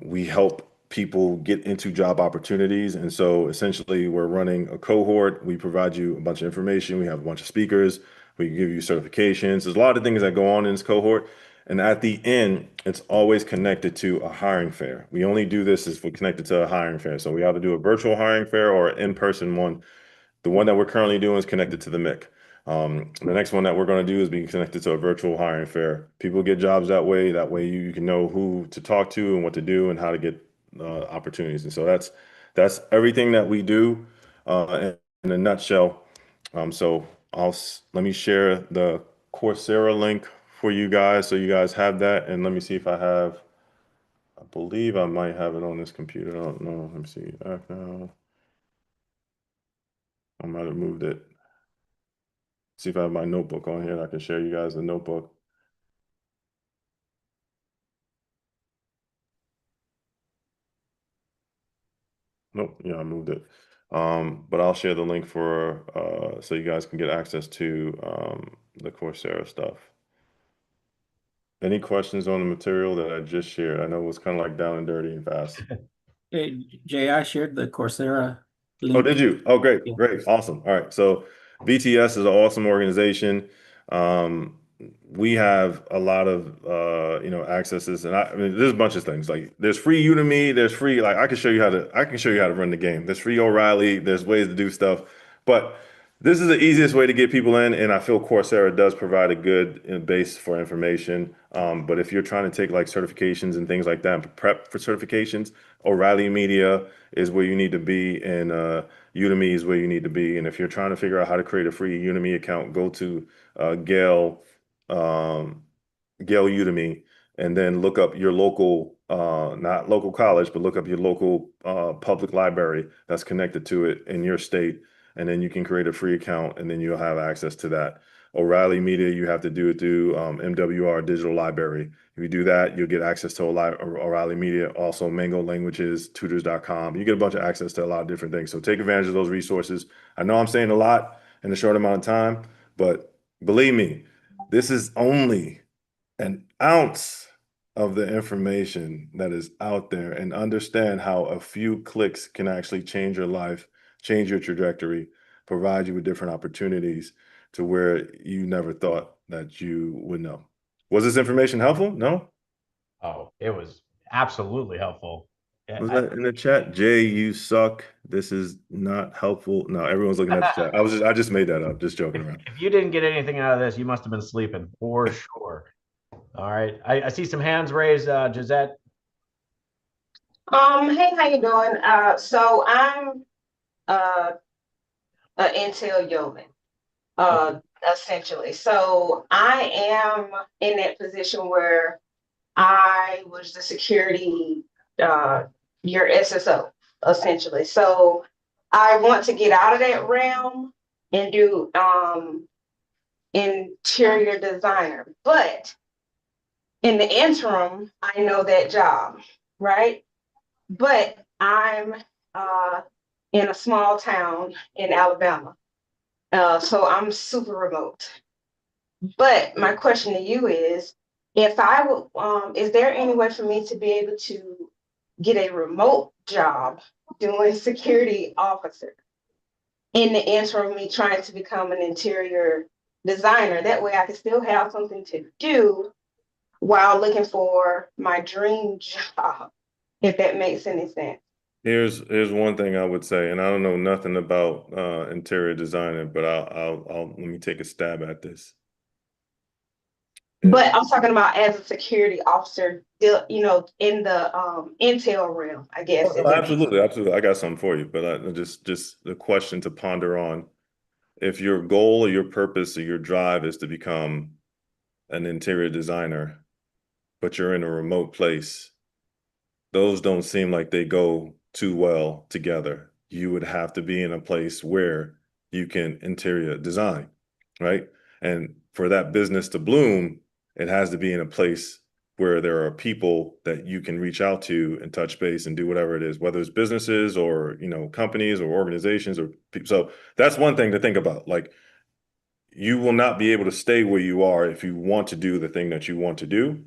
we help people get into job opportunities. And so essentially we're running a cohort. We provide you a bunch of information. We have a bunch of speakers. We give you certifications. There's a lot of things that go on in this cohort. And at the end, it's always connected to a hiring fair. We only do this if we're connected to a hiring fair. So we either do a virtual hiring fair or an in-person one. The one that we're currently doing is connected to the MIC. The next one that we're going to do is be connected to a virtual hiring fair. People get jobs that way. That way you can know who to talk to and what to do and how to get opportunities. And so that's that's everything that we do in a nutshell. So let me share the Coursera link for you guys so you guys have that. And let me see if I believe I might have it on this computer. I don't know. Let me see. No, I might have moved it. See if I have my notebook on here and I can share you guys the notebook. Nope, yeah, I moved it. But I'll share the link for so you guys can get access to the Coursera stuff. Any questions on the material that I just shared? I know it was kind of like down and dirty and fast. Hey, Jay, I shared the Coursera Oh, link. did you? Oh, great, Yeah. great, awesome. All right, so VTS is an awesome organization. We have a lot of accesses, and I mean, there's a bunch of things. Like there's free Udemy, there's free like I can show you how to run the game. There's free O'Reilly, there's ways to do stuff, but this is the easiest way to get people in, and I feel Coursera does provide a good base for information. But if you're trying to take like certifications and things like that, and prep for certifications, O'Reilly Media is where you need to be, and Udemy is where you need to be. And if you're trying to figure out how to create a free Udemy account, go to Gale, Gale Udemy, and then look up your local, not local college, but look up your local public library that's connected to it in your state. And then you can create a free account, and then you'll have access to that. O'Reilly Media, you have to do it through MWR Digital Library. If you do that, you'll get access to O'Reilly Media, also Mango Languages, tutors.com. You get a bunch of access to a lot of different things. So take advantage of those resources. I know I'm saying a lot in a short amount of time, but believe me, this is only an ounce of the information that is out there, and understand how a few clicks can actually change your life, change your trajectory, provide you with different opportunities to where you never thought that you would know. Was this information helpful? No? Oh, it was absolutely helpful. Yeah, Was that in the chat? Jay, you suck. This is not helpful. No, everyone's looking at the chat. I just made that up, just joking around. if you didn't get anything out of this, you must have been sleeping for sure. All right. I see some hands raised. Gisette. Hey, how you doing? So I'm an Intel yeoman, essentially. So I am in that position where I was the security, your SSO, essentially. So I want to get out of that realm and do interior designer. But in the interim, I know that job, right? But I'm in a small town in Alabama. So I'm super remote. But my question to you is, if I would, is there any way for me to be able to get a remote job doing security officer in the interim, me trying to become an interior designer? That way I can still have something to do while looking for my dream job, if that makes any sense. Here's one thing I would say, and I don't know nothing about interior designing, but I'll let me take a stab at this. But I'm talking about as a security officer, in the intel realm, I guess. Oh, absolutely, absolutely. I got something for you, but just the question to ponder on: if your goal or your purpose or your drive is to become an interior designer, but you're in a remote place, those don't seem like they go too well together. You would have to be in a place where you can interior design, right? And for that business to bloom, it has to be in a place where there are people that you can reach out to and touch base and do whatever it is, whether it's businesses or, companies or organizations or people. So that's one thing to think about. Like, you will not be able to stay where you are if you want to do the thing that you want to do.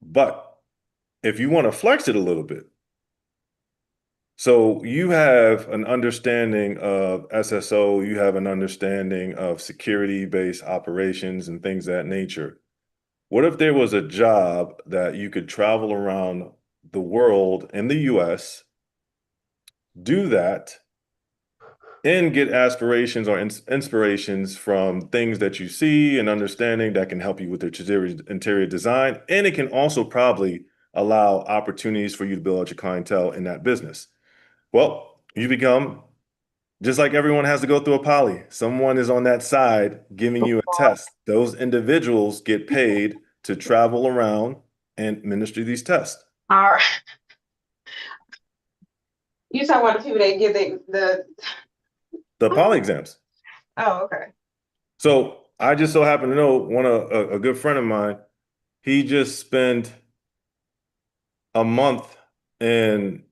But if you want to flex it a little bit, so you have an understanding of SSO, you have an understanding of security-based operations and things of that nature. What if there was a job that you could travel around the world in the US, do that, and get aspirations or inspirations from things that you see and understanding that can help you with the interior design, and it can also probably allow opportunities for you to build out your clientele in that business. Well, you become just like everyone has to go through a poly. Someone is on that side giving you a test. Those individuals get paid to travel around and administer these tests. All right. You talking about the people that give The poly exams. oh, okay. So I just so happen to know a good friend of mine, he just spent a month in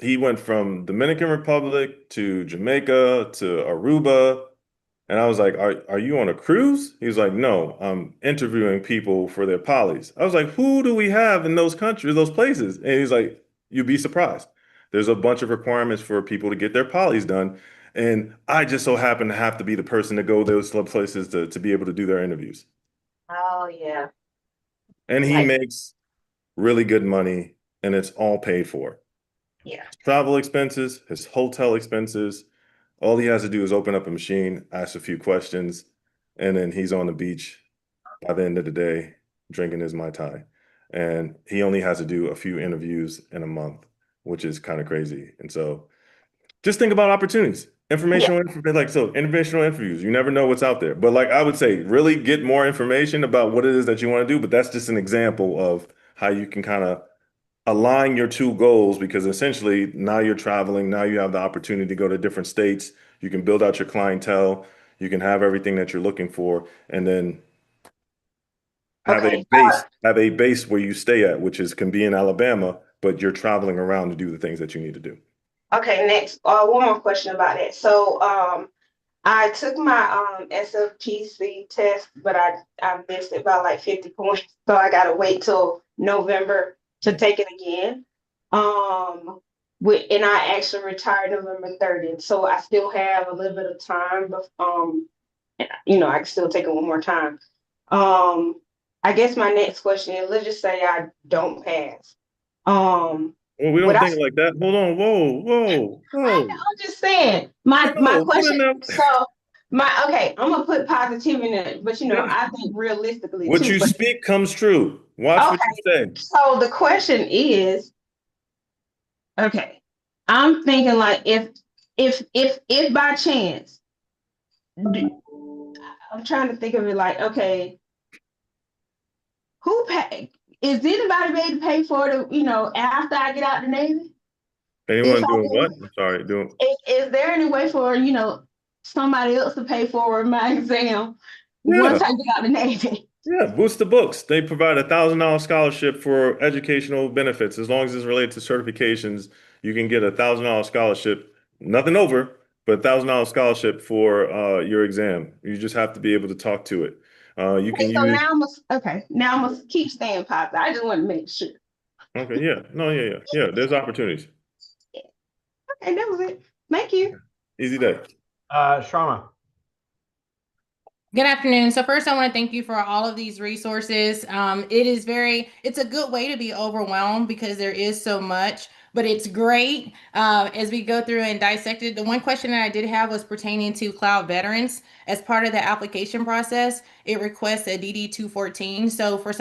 he went from Dominican Republic to Jamaica to Aruba. And I was like, are you on a cruise? He was like, no, I'm interviewing people for their polys. I was like, who do we have in those countries, those places? And he's like, you'd be surprised. There's a bunch of requirements for people to get their polys done. And I just so happen to have to be the person to go those places to be able to do their interviews. Oh yeah. And he Like, makes really good money and it's all paid for. yeah. Travel expenses, his hotel expenses. All he has to do is open up a machine, ask a few questions, and then he's on the beach by the end of the day drinking his Mai Tai. And he only has to do a few interviews in a month, which is kind of crazy. And so just think about opportunities. Yeah. Informational interviews. You never know what's out there. But like I would say, really get more information about what it is that you want to do. But that's just an example of how you can kind of align your two goals because essentially now you're traveling, now you have the opportunity to go to different states, you can build out your clientele, you can have everything that you're looking for, and then Okay. have a base where you stay at, which is can be in Alabama, but you're traveling around to do the things that you need to do. Okay, next, one more question about it. So, I took my SFPC test, but I missed it by like 50 points. So I gotta wait till November to take it again. And I actually retired November 30th. So I still have a little bit of time, but I can still take it one more time. Um, I guess my next question is, let's just say I don't pass. Well, we Would don't I think like that. Hold on. I'm just saying, my Whoa, put in question, that. so okay, I'm gonna put positivity in it, but Yeah. I think realistically What too. you But speak comes true. Watch what you okay, say. so the question is, okay, I'm thinking like if by chance, I'm trying to think of it like, okay, who pay is anybody ready to pay for it, after I get out the Navy? If Anyone I doing what? do, I'm sorry, doing is there any way for, somebody else to pay for my exam yeah. once I get out the Navy? Yeah, Boost the Books. They provide $1,000 scholarship for educational benefits. As long as it's related to certifications, you can get $1,000 scholarship, nothing over, but $1,000 scholarship for your exam. You just have to be able to talk to it. You Okay, can so use, now I must keep staying positive. I just want to make sure. okay, yeah, no, yeah. There's opportunities. Okay, that was it. Thank you. Easy day. Sharma. Good afternoon. So first, I want to thank you for all of these resources. It's a good way to be overwhelmed because there is so much, but it's great as we go through and dissect it. The one question that I did have was pertaining to cloud veterans. As part of the application process, it requests a DD 214. So for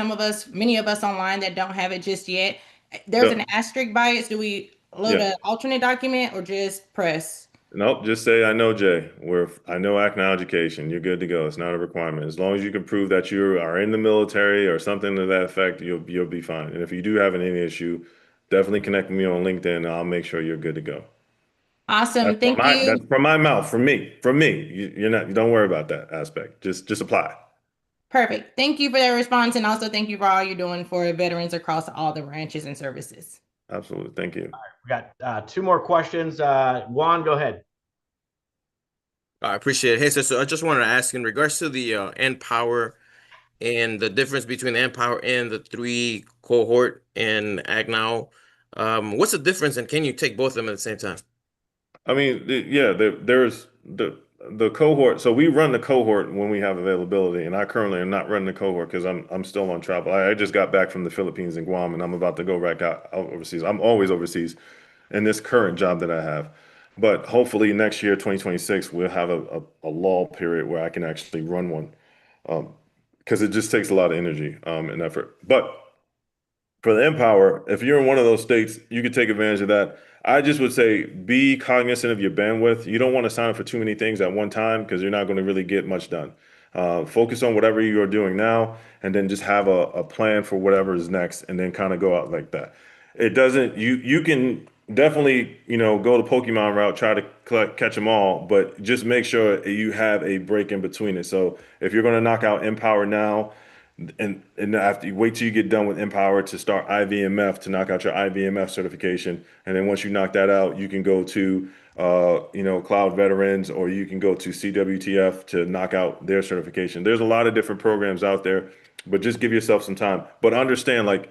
many of us online that don't have it just yet, there's Yep. an asterisk by it. So do we load Yeah. an alternate document or just press? Nope, just say I know Jay. I know Acton Education. You're good to go. It's not a requirement. As long as you can prove that you are in the military or something to that effect, you'll be fine. And if you do have any issue, definitely connect with me on LinkedIn and I'll make sure you're good to go. Awesome. Thank That's you. from my mouth, from me. From me. You don't worry about that aspect. Just apply. Perfect. Thank you for that response. And also thank you for all you're doing for veterans across all the branches and services. Absolutely. Thank you. We got two more questions. Juan, go ahead. I appreciate it. Hey, so I just wanted to ask in regards to the Empower and the difference between the Empower and the 3 cohort and AgNow. What's the difference, and can you take both of them at the same time? I mean, there's the cohort. So we run the cohort when we have availability, and I currently am not running the cohort because I'm still on travel. I just got back from the Philippines and Guam, and I'm about to go back out overseas. I'm always overseas in this current job that I have. But hopefully next year, 2026, we'll have a lull period where I can actually run one, because it just takes a lot of energy and effort. But for the Empower, if you're in one of those states, you could take advantage of that. I just would say be cognizant of your bandwidth. You don't want to sign up for too many things at one time because you're not going to really get much done. Focus on whatever you're doing now, and then just have a plan for whatever is next, and then kind of go out like that. It doesn't. You can definitely go the Pokemon route, try to catch them all, but just make sure you have a break in between it. So if you're going to knock out Empower now, and after you wait till you get done with Empower to start IVMF to knock out your IVMF certification, and then once you knock that out, you can go to Cloud Veterans, or you can go to CWTF to knock out their certification. There's a lot of different programs out there, but just give yourself some time. But understand, like,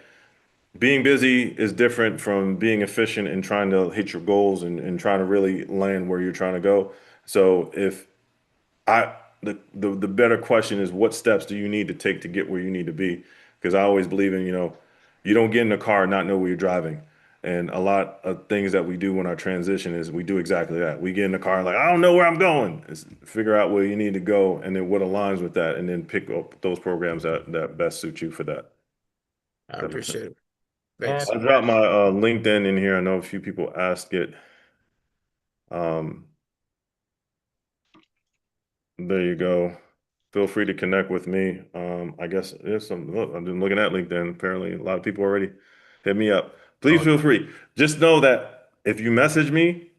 being busy is different from being efficient and trying to hit your goals and trying to really land where you're trying to go. So if I the better question is, what steps do you need to take to get where you need to be? Because I always believe in, you don't get in a car and not know where you're driving. And a lot of things that we do when our transition is we do exactly that. We get in the car and like, I don't know where I'm going. It's figure out where you need to go and then what aligns with that, and then pick up those programs that best suit you for that. I That makes sense. appreciate it. Thanks. I dropped my LinkedIn in here. I know a few people asked it. There you go. Feel free to connect with me. I guess there's some. Look, I've been looking at LinkedIn. Apparently, a lot of people already hit me up. Please feel free. Just know that if you message me,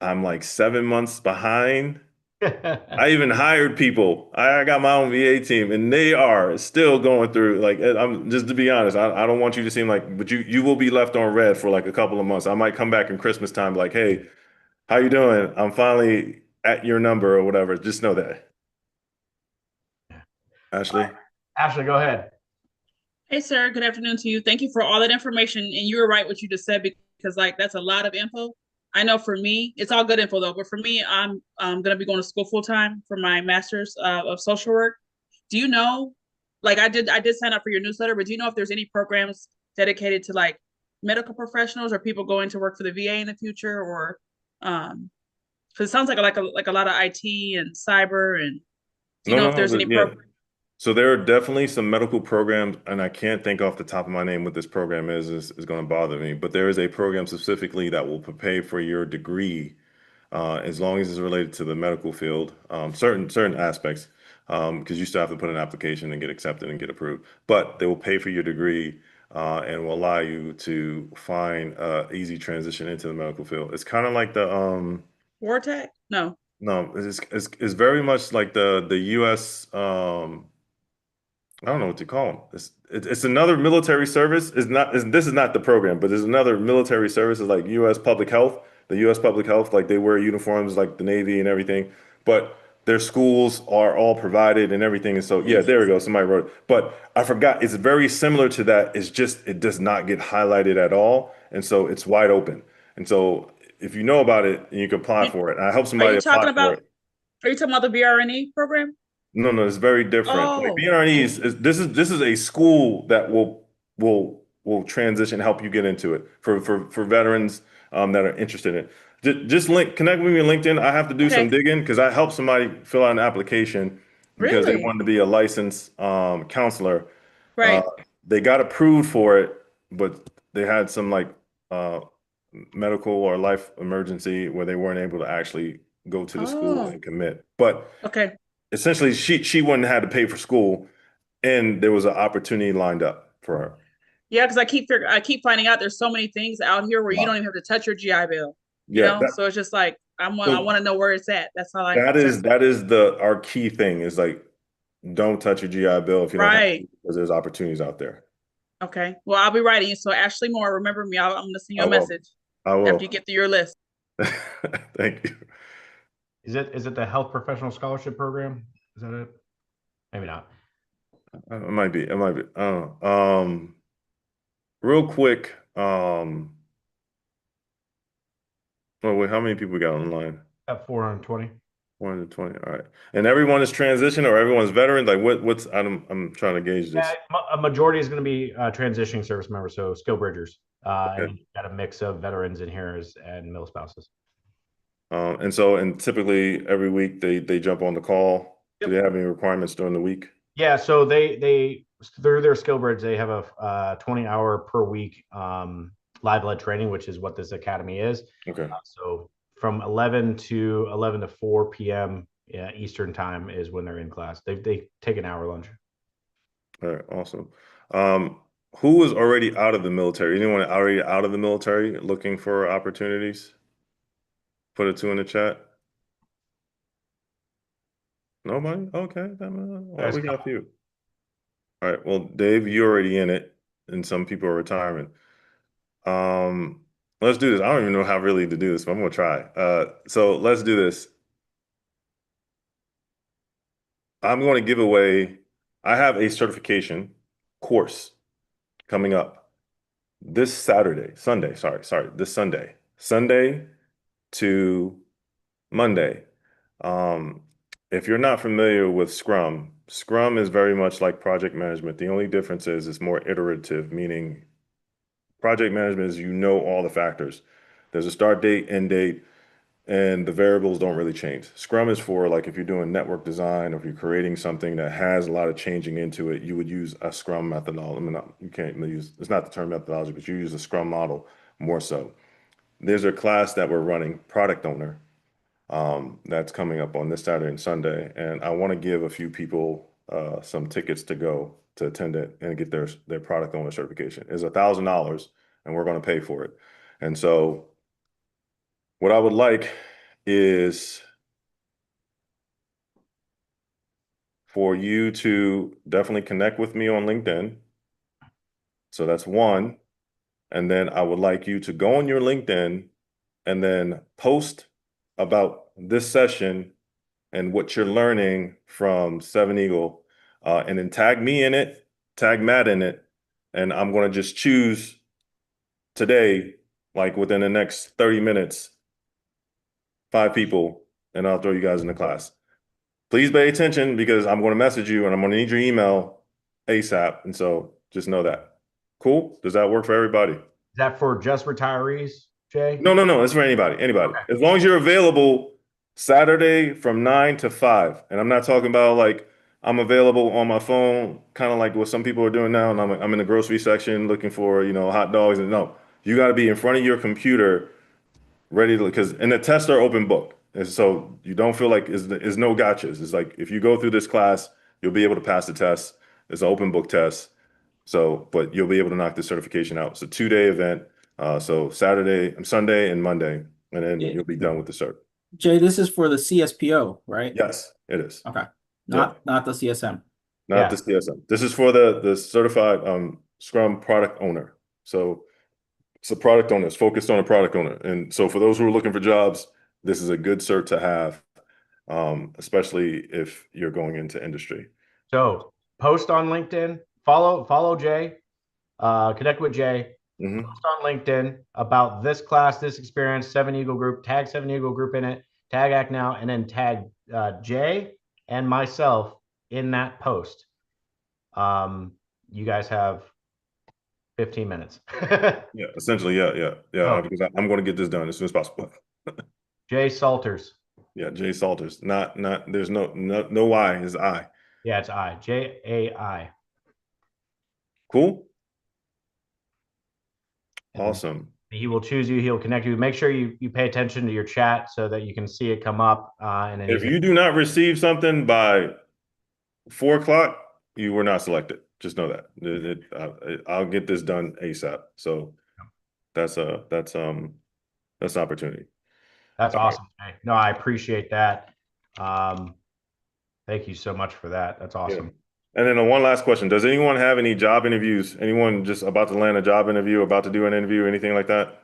I'm like 7 months behind. I even hired people. I got my own VA team, and they are still going through. Like, I'm just to be honest, I don't want you to seem like, but you will be left on red for like a couple of months. I might come back in Christmas time, like, hey, how you doing? I'm finally at your number or whatever. Just know that. Ashley. Ashley, go ahead. Hey, sir. Good afternoon to you. Thank you for all that information. And you were right what you just said, because like that's a lot of info. I know for me, it's all good info though. But for me, I'm going to be going to school full time for my master's of social work. Do you know, like I did sign up for your newsletter, but do you know if there's any programs dedicated to like medical professionals or people going to work for the VA in the future, or because it sounds like a lot of IT and cyber, and do you know if there's any Yeah. So there are definitely some medical programs, and I can't think off the top of my name what this program is going to bother me, but there is a program specifically that will pay for your degree, as long as it's related to the medical field, certain aspects, because you still have to put an application and get accepted and get approved, but they will pay for your degree, and will allow you to find easy transition into the medical field. It's kind of like the Wartech? No. no, it's very much like the U.S. I don't know what to call them. It's another military service. This is not the program, but there's another military service. It's like U.S. Public Health. The U.S. Public Health, like they wear uniforms like the Navy and everything, but their schools are all provided and everything. And so, yeah, there we go. Somebody wrote it. But I forgot. It's very similar to that. It's just it does not get highlighted at all, and so it's wide open. And so if you know about it, you can apply for it. And I hope somebody apply for it. Are you talking about the BRNE program? No, it's very different. Like BRNE this is a school that will transition, help you get into it for veterans that are interested in it. Just connect with me on LinkedIn. I have to do some digging because I helped somebody fill out an application because they wanted to be a licensed counselor. Right. They got approved for it, but they had some like medical or life emergency where they weren't able to actually go to the school and commit. But essentially, she wouldn't have to pay for school, and there was an opportunity lined up for her. Yeah, because I keep finding out there's so many things out here where you don't even have to touch your GI Bill. You know, so it's just like I want to know where it's at. That's all I. That is our key thing is like, don't touch your GI Bill if you don't have to, because there's opportunities out there. Okay, well I'll be writing you. So Ashley Moore, remember me. I'm gonna send you a message. I will. After you get through your list. Thank you. Is it the Health Professional Scholarship Program? Is that it? Maybe not. It might be. It might be. Real quick. Oh wait, how many people we got online? At 420. 420. All right. And everyone is transition, or everyone's veteran? Like what's I'm trying to gauge this. Yeah, a majority is going to be transitioning service members, so SkillBridgers. And you've got a mix of veterans in here and milspouses. And typically every week they jump on the call. Yep. Do they have any requirements during the week? Yeah, so they through their SkillBridge, they have a 20-hour per week live led training, which is what this academy is. Okay. So from 11 to 4 p.m. Eastern time is when they're in class. They take an hour lunch. All right, awesome. Who is already out of the military? Anyone already out of the military looking for opportunities? Put a 2 in the chat. Nobody? Okay. Well, we got a few. All right. Well, Dave, you're already in it, and some people are retiring. Let's do this. I don't even know how really to do this, but I'm gonna try. So let's do this. I'm going to give away. I have a certification course coming up this Sunday. Sorry, this Sunday to Monday. If you're not familiar with Scrum, Scrum is very much like project management. The only difference is it's more iterative, meaning project management is all the factors. There's a start date, end date, and the variables don't really change. Scrum is for like if you're doing network design or if you're creating something that has a lot of changing into it, you would use a Scrum methodology. I mean, you can't use, it's not the term methodology, but you use a Scrum model more so. There's a class that we're running, Product Owner, that's coming up on this Saturday and Sunday, and I want to give a few people some tickets to go to attend it and get their product owner certification. It's $1,000, and we're going to pay for it. And so, what I would like is for you to definitely connect with me on LinkedIn. So that's one, and then I would like you to go on your LinkedIn and then post about this session and what you're learning from Seven Eagle, and then tag me in it, tag Matt in it, and I'm going to just choose today, like within the next 30 minutes, 5 people, and I'll throw you guys in the class. Please pay attention because I'm going to message you and I'm going to need your email ASAP, and so just know that. Cool? Does that work for everybody? Is that for just retirees, Jay? No. It's for anybody. Okay. As long as you're available Saturday from 9 to 5. And I'm not talking about like I'm available on my phone, kind of like what some people are doing now. And I'm in the grocery section looking for, hot dogs. And no, you got to be in front of your computer ready to, because, and the tests are open book. And so you don't feel like is no gotchas. It's like if you go through this class, you'll be able to pass the test. It's an open book test. So, but you'll be able to knock the certification out. It's a 2-day event. So Sunday and Monday, and then you'll be done with the cert. Jay, this is for the CSPO, right? Yes, it is. Okay. Not the CSM. Not the CSM. This is for the certified Scrum product owner. So it's a product owner. It's focused on a product owner. And so for those who are looking for jobs, this is a good cert to have, especially if you're going into industry. So post on LinkedIn, follow Jay, connect with Jay. Post on LinkedIn about this class, this experience, Seven Eagle Group, tag Seven Eagle Group in it, tag Act Now, and then tag Jay and myself in that post. You guys have 15 minutes. Yeah, essentially, yeah. Oh. Because I'm going to get this done as soon as possible. Jay Salters. Yeah, Jay Salters. Not. There's no Y. It's I. Yeah, it's I. Jai. Cool. Awesome. He will choose you. He'll connect you. Make sure you pay attention to your chat so that you can see it come up. And then if you do not receive something by 4 o'clock, you were not selected. Just know that. I'll get this done ASAP. So that's an opportunity. That's awesome. No, I appreciate that. Thank you so much for that. That's awesome. Yeah. And then one last question. Does anyone have any job interviews? Anyone just about to land a job interview, about to do an interview, anything like that?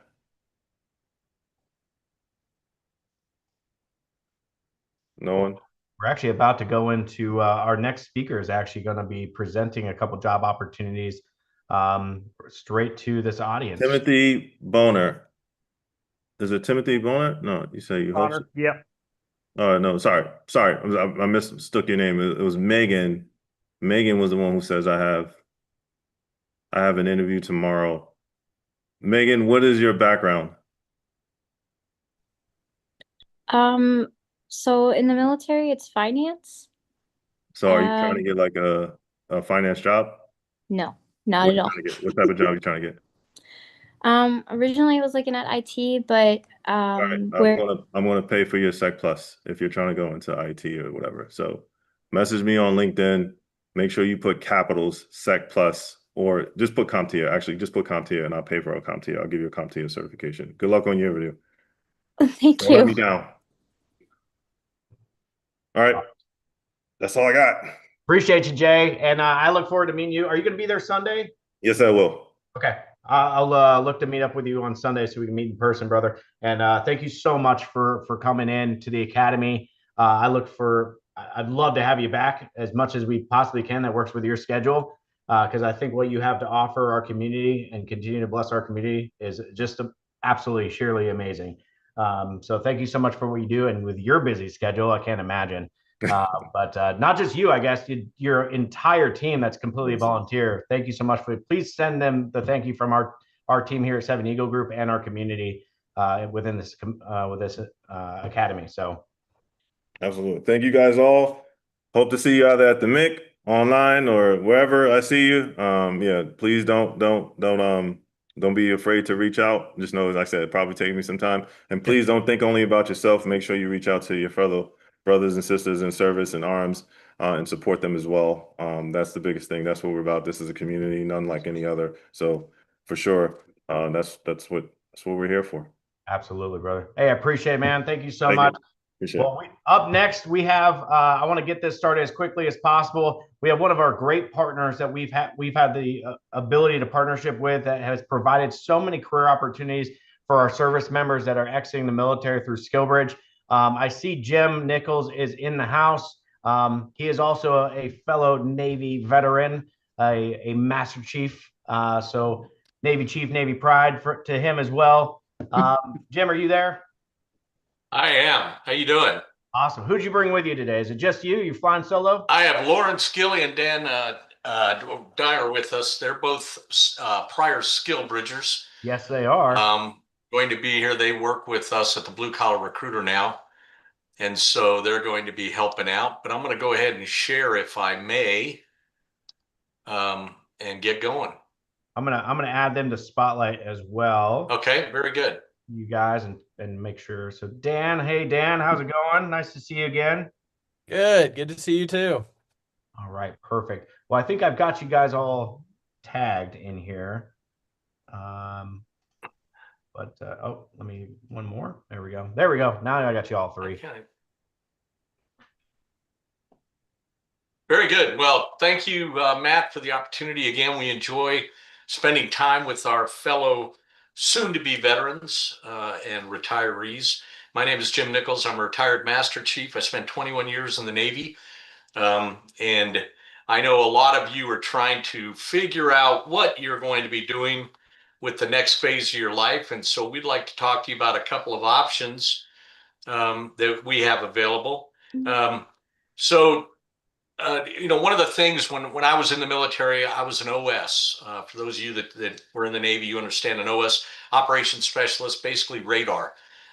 No one? We're actually about to go into our next speaker is actually going to be presenting a couple job opportunities straight to this audience. Timothy Boner. Is it Timothy Boner? No, you say you hosted? Yep. No, sorry. I mistook your name. It was Megan. Megan was the one who says I have an interview tomorrow. Megan, what is your background? So in the military, it's finance. So are you trying to get like a finance job? No, not at all. What type of job are you trying to get? Originally I was looking at IT, but All right, I'm gonna pay for your Sec Plus if you're trying to go into IT or whatever. So message me on LinkedIn. Make sure you put capitals Sec Plus, or just put CompTIA. Actually, just put CompTIA and I'll pay for a CompTIA. I'll give you a CompTIA certification. Good luck on your interview. Thank Don't let me you. down. All right. That's all I got. Appreciate you, Jay. And I look forward to meeting you. Are you going to be there Sunday? Yes, I will. Okay. I'll look to meet up with you on Sunday so we can meet in person, brother. And thank you so much for coming in to the academy. I'd love to have you back as much as we possibly can that works with your schedule, because I think what you have to offer our community and continue to bless our community is just absolutely sheerly amazing. So thank you so much for what you do. And with your busy schedule, I can't imagine. But not just you, I guess, your entire team that's completely volunteer. Thank you so much for it. Please send them the thank you from our team here at Seven Eagle Group and our community within this academy. So Absolutely. Thank you guys all. Hope to see you either at the MIC, online, or wherever I see you. Yeah, please don't be afraid to reach out. Just know, as I said, it probably take me some time. And please don't think only about yourself. Make sure you reach out to your fellow brothers and sisters in service and arms, and support them as well. That's the biggest thing. That's what we're about. This is a community, none like any other. So for sure, that's what we're here for. absolutely, brother. Hey, I appreciate it, man. Thank you so Thank you. much. Appreciate Well, up next, we have, I want to get this started as quickly as possible. We have one of our great partners that we've had the ability to partnership with that has provided so many career opportunities for our service members that are exiting the military through SkillBridge. I see Jim Nichols is in the house. He is also a fellow Navy veteran, a Master Chief. So Navy Chief, Navy Pride to him as well. Jim, are you there? I am. How you doing? Awesome. Who'd you bring with you today? Is it just you? You flying solo? I have Lauren Skilly and Dan Dyer with us. They're both prior SkillBridgers. Yes, they are. Going to be here. They work with us at the Blue Collar Recruiter now, and so they're going to be helping out. But I'm going to go ahead and share, if I may, and get going. I'm gonna add them to Spotlight as well. Okay, very good. You guys and make sure. So Dan, hey Dan, how's it going? Nice to see you again. Good to see you too. All right, perfect. Well, I think I've got you guys all tagged in here. Oh, let me one more. There we go. There we go. Now I got you all three. Okay. Very good. Well, thank you, Matt, for the opportunity. Again, we enjoy spending time with our fellow soon-to-be veterans and retirees. My name is Jim Nichols. I'm a retired Master Chief. I spent 21 years in the Navy. And I know a lot of you are trying to figure out what you're going to be doing with the next phase of your life. And so we'd like to talk to you about a couple of options that we have available. One of the things when I was in the military, I was an OS. For those of you that were in the Navy, you understand an OS, operations specialist, basically radar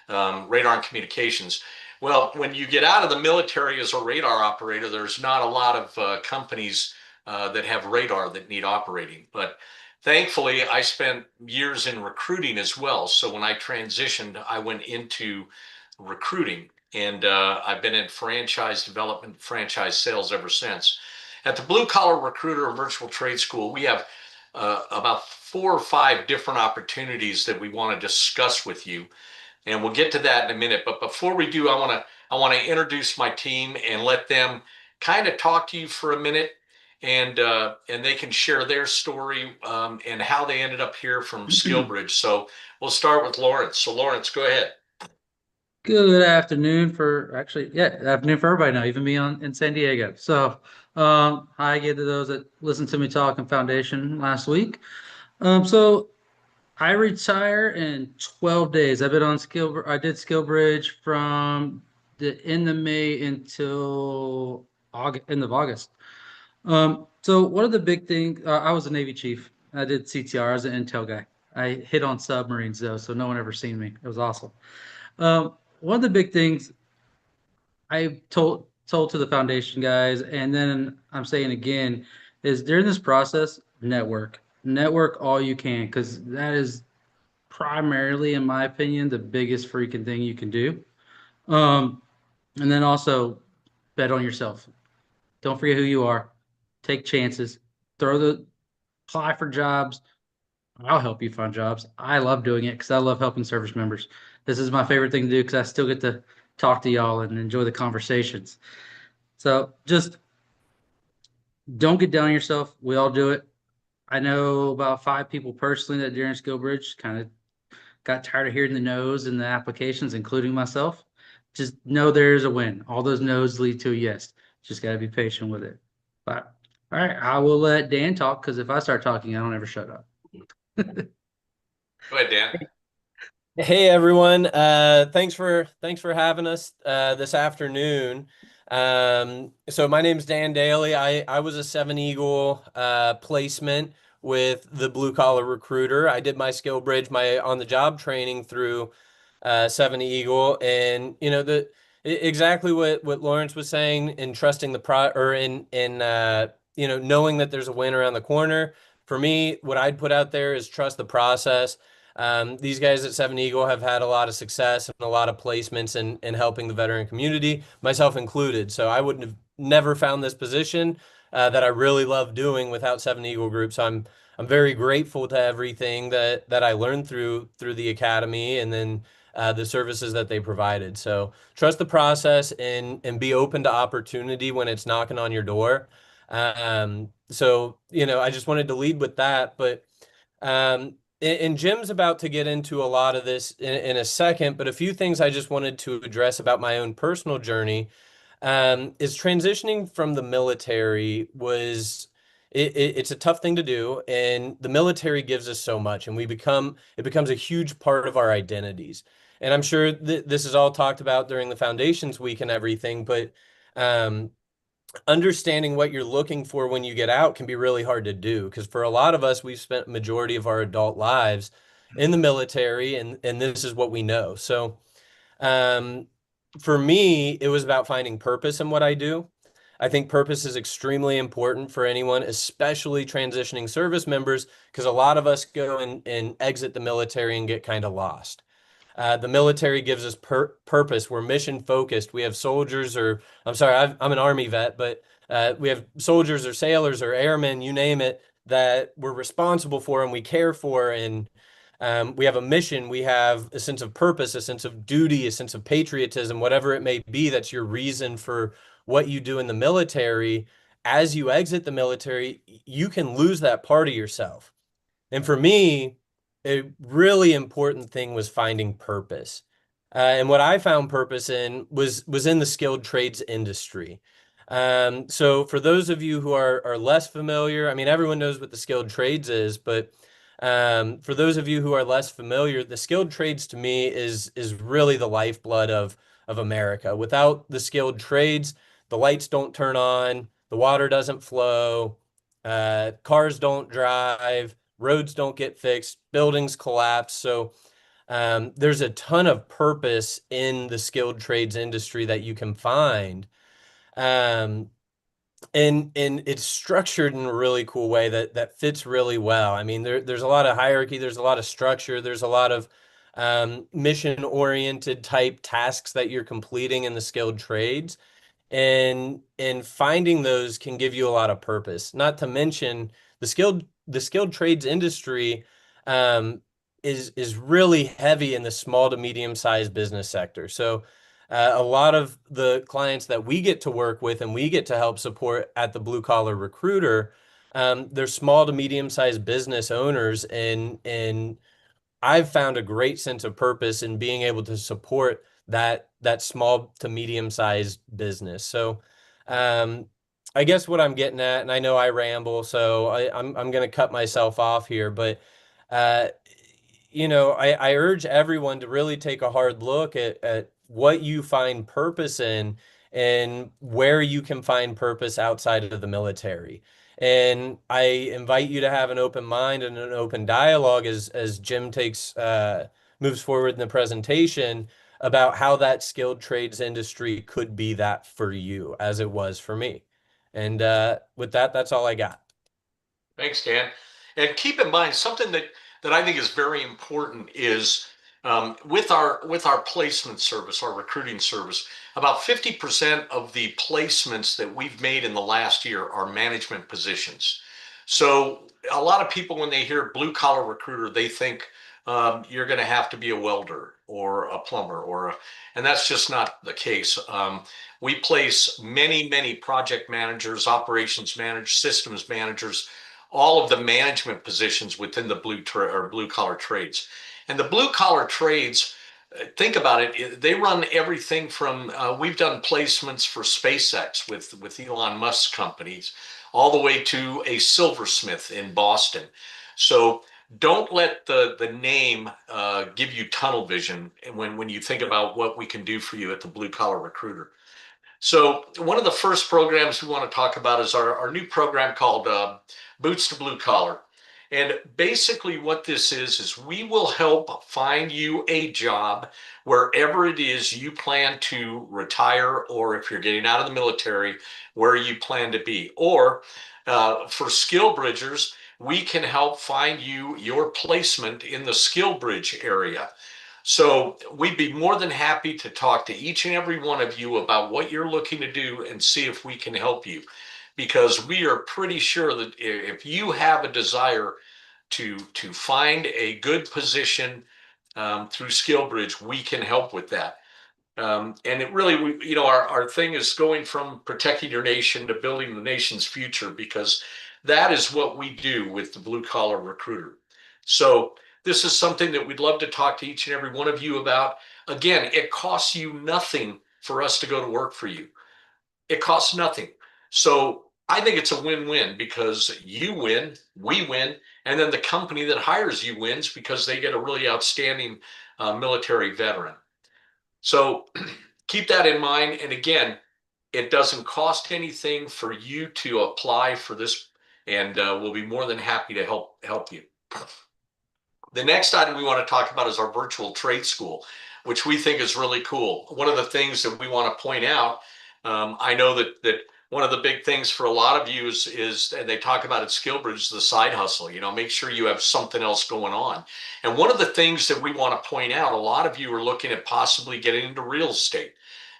and communications. Well, when you get out of the military as a radar operator, there's not a lot of companies that have radar that need operating. But thankfully, I spent years in recruiting as well. So when I transitioned, I went into recruiting. And I've been in franchise development, franchise sales ever since. At the Blue Collar Recruiter and Virtual Trade School, we have about 4 or 5 different opportunities that we want to discuss with you. And we'll get to that in a minute. But before we do, I want to introduce my team and let them kind of talk to you for a minute. And they can share their story and how they ended up here from SkillBridge. So we'll start with Lawrence. So Lawrence, go ahead. Good afternoon afternoon for everybody now, even me in San Diego. So, hi again to those that listened to me talk on Foundation last week. So I retire in 12 days. I've been on I did SkillBridge from the end of May until end of August. So one of the big things, I was a Navy chief. I did CTR as an intel guy. I hit on submarines though, so no one ever seen me. It was awesome. One of the big things I told to the Foundation guys, and then I'm saying again, is during this process, network all you can, because that is primarily, in my opinion, the biggest freaking thing you can do. And then also bet on yourself. Don't forget who you are. Take chances. Apply for jobs. I'll help you find jobs. I love doing it because I love helping service members. This is my favorite thing to do because I still get to talk to y'all and enjoy the conversations. So just don't get down on yourself. We all do it. I know about 5 people personally that during SkillBridge kind of got tired of hearing the no's in the applications, including myself. Just know there is a win. All those no's lead to a yes. Just got to be patient with it. But all right, I will let Dan talk because if I start talking, I don't ever shut up. Go ahead, Dan. Hey everyone, thanks for having us this afternoon. So my name's Dan Daly. I was a 7 Eagle placement with the Blue Collar Recruiter. I did my SkillBridge, my on the job training through 7 Eagle, and exactly what Lawrence was saying in trusting knowing that there's a win around the corner. For me, what I'd put out there is trust the process. These guys at 7 Eagle have had a lot of success and a lot of placements in helping the veteran community, myself included. So I wouldn't have never found this position that I really love doing without 7 Eagle Group. So I'm very grateful to everything that I learned through the academy and then the services that they provided. So trust the process and be open to opportunity when it's knocking on your door. So I just wanted to lead with that, but and Jim's about to get into a lot of this in a second, but a few things I just wanted to address about my own personal journey is transitioning from the military it's a tough thing to do, and the military gives us so much, and it becomes a huge part of our identities. And I'm sure this is all talked about during the Foundations Week and everything, but understanding what you're looking for when you get out can be really hard to do, because for a lot of us, we've spent majority of our adult lives in the military, and this is what we know. So for me, it was about finding purpose in what I do. I think purpose is extremely important for anyone, especially transitioning service members, because a lot of us go and exit the military and get kind of lost. The military gives us purpose. We're mission focused. We have soldiers, or I'm sorry, I'm an Army vet, but we have soldiers or sailors or airmen, you name it, that we're responsible for and we care for. And we have a mission. We have a sense of purpose, a sense of duty, a sense of patriotism, whatever it may be. That's your reason for what you do in the military. As you exit the military, you can lose that part of yourself. And for me, a really important thing was finding purpose. And what I found purpose in was in the skilled trades industry. So for those of you who are less familiar, I mean, everyone knows what the skilled trades is, but for those of you who are less familiar, the skilled trades to me is really the lifeblood of America. Without the skilled trades, the lights don't turn on, the water doesn't flow, cars don't drive, roads don't get fixed, buildings collapse. So there's a ton of purpose in the skilled trades industry that you can find. And it's structured in a really cool way that fits really well. I mean, there's a lot of hierarchy, there's a lot of structure, there's a lot of mission-oriented type tasks that you're completing in the skilled trades. And finding those can give you a lot of purpose. Not to mention the skilled trades industry is really heavy in the small to medium sized business sector. So a lot of the clients that we get to work with and we get to help support at the Blue Collar Recruiter, they're small to medium sized business owners, and I've found a great sense of purpose in being able to support that small to medium sized business. So I guess what I'm getting at, and I know I ramble, so I'm going to cut myself off here, but I urge everyone to really take a hard look at what you find purpose in and where you can find purpose outside of the military. And I invite you to have an open mind and an open dialogue as Jim moves forward in the presentation about how that skilled trades industry could be that for you as it was for me. And with that, that's all I got. Thanks, Dan. And keep in mind something that I think is very important is with our placement service, our recruiting service, about 50% of the placements that we've made in the last year are management positions. So a lot of people, when they hear blue collar recruiter, they think you're going to have to be a welder or a plumber and that's just not the case. We place many project managers, operations managers, systems managers, all of the management positions within the blue collar trades. And the blue collar trades, think about it, they run everything from we've done placements for SpaceX with Elon Musk's companies, all the way to a silversmith in Boston. So don't let the name give you tunnel vision when you think about what we can do for you at the Blue Collar Recruiter. So one of the first programs we want to talk about is our new program called Boots to Blue Collar. And basically what this is we will help find you a job wherever it is you plan to retire, or if you're getting out of the military, where you plan to be. Or for SkillBridgers, we can help find you your placement in the SkillBridge area. So we'd be more than happy to talk to each and every one of you about what you're looking to do and see if we can help you. Because we are pretty sure that if you have a desire to find a good position through SkillBridge, we can help with that. And it really, our thing is going from protecting your nation to building the nation's future, because that is what we do with the Blue Collar Recruiter. So this is something that we'd love to talk to each and every one of you about. Again, it costs you nothing for us to go to work for you. It costs nothing. So I think it's a win-win, because you win, we win, and then the company that hires you wins because they get a really outstanding military veteran. So keep that in mind. And again, it doesn't cost anything for you to apply for this, and we'll be more than happy to help you. The next item we want to talk about is our virtual trade school, which we think is really cool. One of the things that we want to point out, I know that one of the big things for a lot of you is, and they talk about at SkillBridge, the side hustle. Make sure you have something else going on. And one of the things that we want to point out, a lot of you are looking at possibly getting into real estate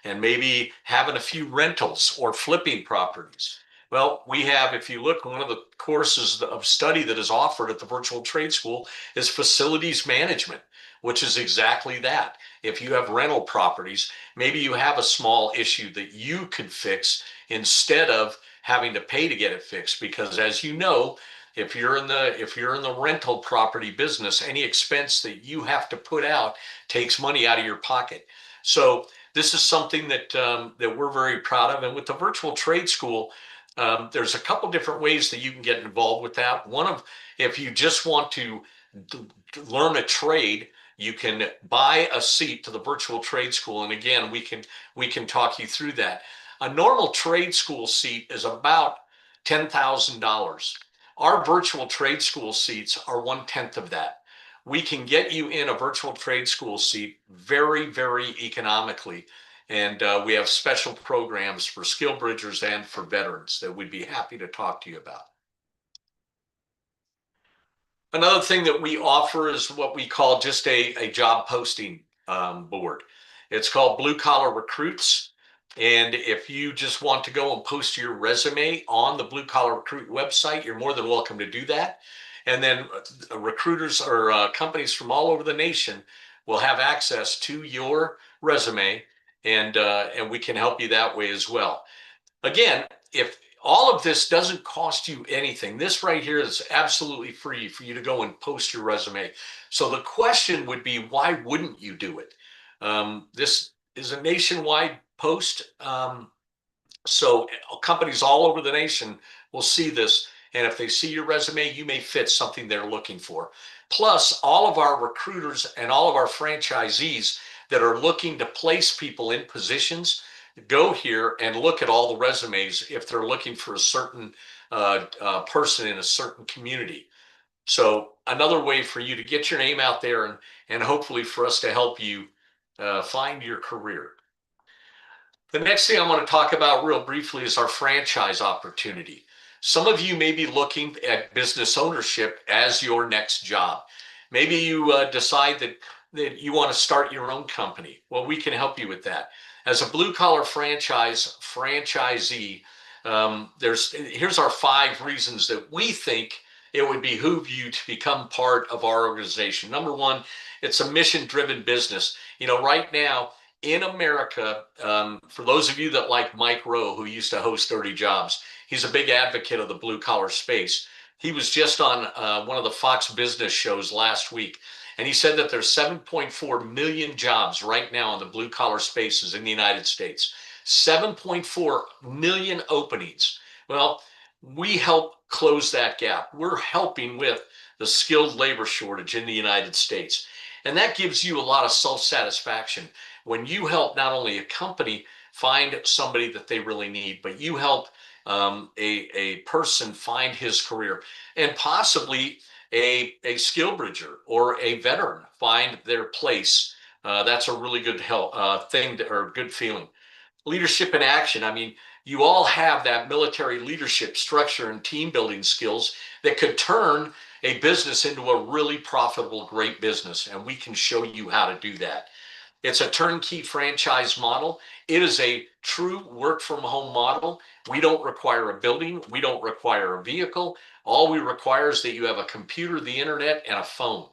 and maybe having a few rentals or flipping properties. Well, we have, if you look, one of the courses of study that is offered at the virtual trade school is facilities management, which is exactly that. If you have rental properties, maybe you have a small issue that you could fix instead of having to pay to get it fixed. Because as you know, if you're in the rental property business, any expense that you have to put out takes money out of your pocket. So this is something that we're very proud of. And with the virtual trade school, there's a couple different ways that you can get involved with that. One of, if you just want to learn a trade, you can buy a seat to the virtual trade school. And again, we can talk you through that. A normal trade school seat is about $10,000. Our virtual trade school seats are 1/10 of that. We can get you in a virtual trade school seat very, very economically. And we have special programs for SkillBridgers and for veterans that we'd be happy to talk to you about. Another thing that we offer is what we call just a job posting board. It's called Blue Collar Recruits. And if you just want to go and post your resume on the Blue Collar Recruit website, you're more than welcome to do that. And then recruiters or companies from all over the nation will have access to your resume, and we can help you that way as well. Again, if all of this doesn't cost you anything, this right here is absolutely free for you to go and post your resume. So the question would be, why wouldn't you do it? This is a nationwide post. So companies all over the nation will see this. And if they see your resume, you may fit something they're looking for. Plus, all of our recruiters and all of our franchisees that are looking to place people in positions go here and look at all the resumes if they're looking for a certain person in a certain community. So another way for you to get your name out there and hopefully for us to help you find your career. The next thing I want to talk about real briefly is our franchise opportunity. Some of you may be looking at business ownership as your next job. Maybe you decide that you want to start your own company. Well, we can help you with that. As a blue collar franchisee, here's our 5 reasons that we think it would behoove you to become part of our organization. Number 1, it's a mission-driven business. Right now in America, for those of you that like Mike Rowe, who used to host 30 Jobs, he's a big advocate of the blue collar space. He was just on one of the Fox Business shows last week, and he said that there's 7.4 million jobs right now in the blue collar spaces in the United States. 7.4 million openings. Well, we help close that gap. We're helping with the skilled labor shortage in the United States. And that gives you a lot of self-satisfaction when you help not only a company find somebody that they really need, but you help a person find his career, and possibly a SkillBridger or a veteran find their place. That's a really good good feeling. Leadership in action. I mean, you all have that military leadership structure and team building skills that could turn a business into a really profitable, great business. And we can show you how to do that. It's a turnkey franchise model. It is a true work from home model. We don't require a building. We don't require a vehicle. All we require is that you have a computer, the internet, and a phone.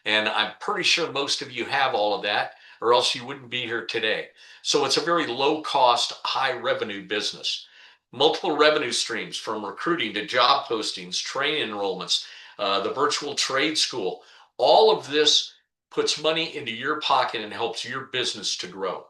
And I'm pretty sure most of you have all of that, or else you wouldn't be here today. So it's a very low cost, high revenue business. Multiple revenue streams, from recruiting to job postings, training enrollments, the virtual trade school. All of this puts money into your pocket and helps your business to grow.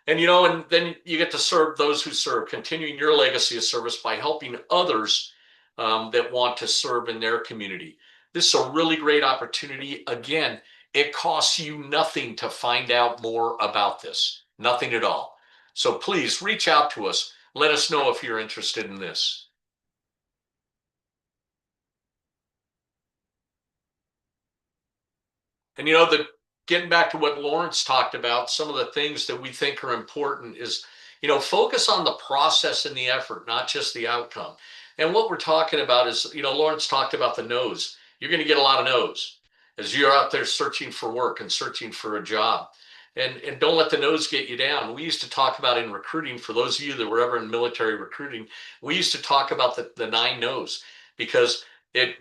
And and then you get to serve those who serve, continuing your legacy of service by helping others that want to serve in their community. This is a really great opportunity. Again, it costs you nothing to find out more about this. Nothing at all. So please reach out to us. Let us know if you're interested in this. And getting back to what Lawrence talked about, some of the things that we think are important is, focus on the process and the effort, not just the outcome. And what we're talking about is, Lawrence talked about the no's. You're going to get a lot of no's as you're out there searching for work and searching for a job. And don't let the no's get you down. We used to talk about in recruiting, for those of you that were ever in military recruiting, we used to talk about the 9 no's, because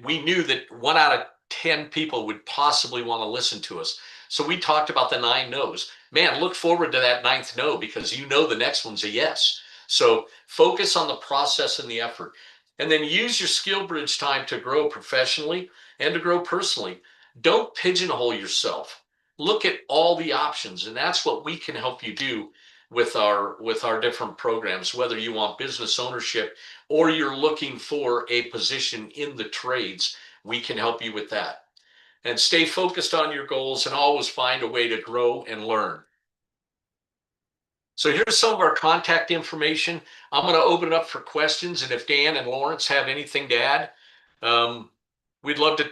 we knew that 1 out of 10 people would possibly want to listen to us. So we talked about the 9 no's. Man, look forward to that 9th no, because the next one's a yes. So focus on the process and the effort. And then use your SkillBridge time to grow professionally and to grow personally. Don't pigeonhole yourself. Look at all the options, and that's what we can help you do with our different programs, whether you want business ownership or you're looking for a position in the trades. We can help you with that. And stay focused on your goals and always find a way to grow and learn. So here's some of our contact information. I'm going to open it up for questions, and if Dan and Lawrence have anything to add, we'd love to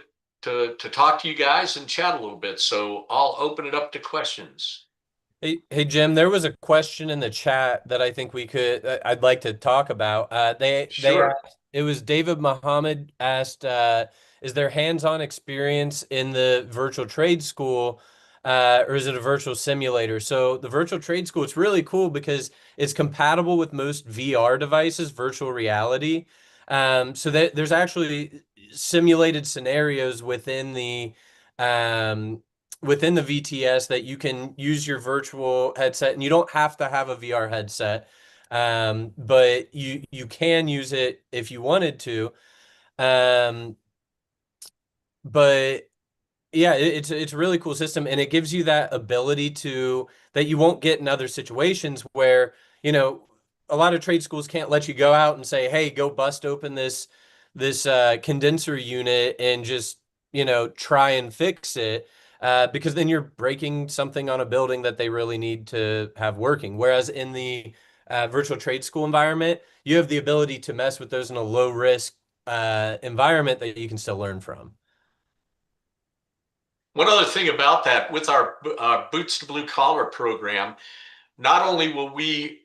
talk to you guys and chat a little bit. So I'll open it up to questions. Hey Jim, there was a question in the chat that I think I'd like to talk about. Sure. It was David Muhammad asked, is there hands-on experience in the virtual trade school, or is it a virtual simulator? So the virtual trade school, it's really cool because it's compatible with most VR devices, virtual reality. So there's actually simulated scenarios within the VTS that you can use your virtual headset, and you don't have to have a VR headset, but you can use it if you wanted to. But yeah, it's a really cool system, and it gives you that ability that you won't get in other situations where, a lot of trade schools can't let you go out and say, hey, go bust open this condenser unit and just, try and fix it, because then you're breaking something on a building that they really need to have working. Whereas in the virtual trade school environment, you have the ability to mess with those in a low risk environment that you can still learn from. One other thing about that, with our Boots to Blue Collar program, not only will we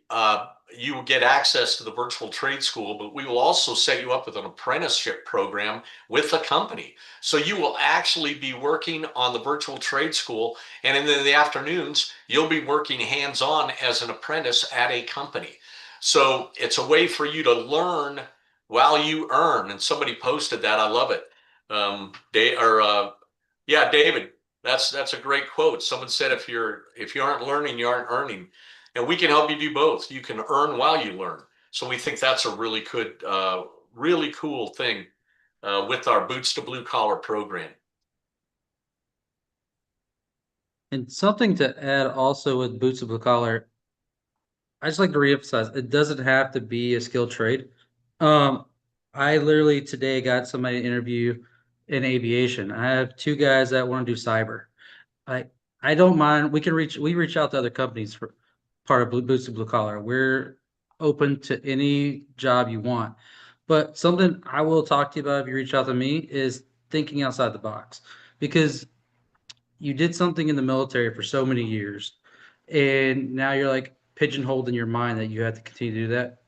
you will get access to the virtual trade school, but we will also set you up with an apprenticeship program with the company. So you will actually be working on the virtual trade school, and in the afternoons, you'll be working hands-on as an apprentice at a company. So it's a way for you to learn while you earn. And somebody posted that. I love it. David, that's a great quote. Someone said, if you aren't learning, you aren't earning. And we can help you do both. You can earn while you learn. So we think that's a really good, really cool thing with our Boots to Blue Collar program. And something to add also with Boots to Blue Collar, I just like to reemphasize, it doesn't have to be a skilled trade. I literally today got somebody to interview in aviation. I have two guys that want to do cyber. I I don't mind. We reach out to other companies for part of Boots to Blue Collar. We're open to any job you want. But something I will talk to you about if you reach out to me is thinking outside the box. Because you did something in the military for so many years, and now you're like pigeonholed in your mind that you have to continue to do that.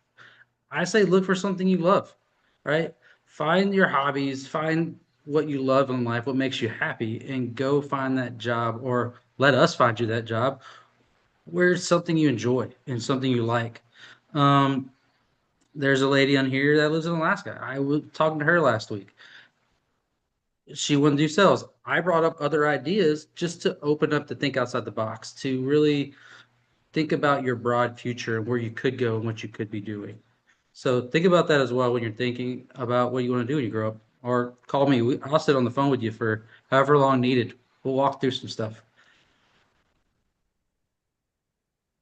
I say look for something you love, right? Find your hobbies, find what you love in life, what makes you happy, and go find that job, or let us find you that job where it's something you enjoy and something you like. Um, there's a lady on here that lives in Alaska. I was talking to her last week. She wouldn't do sales. I brought up other ideas just to open up to think outside the box, to really think about your broad future and where you could go and what you could be doing. So think about that as well when you're thinking about what you want to do when you grow up. Or call me. I'll sit on the phone with you for however long needed. We'll walk through some stuff.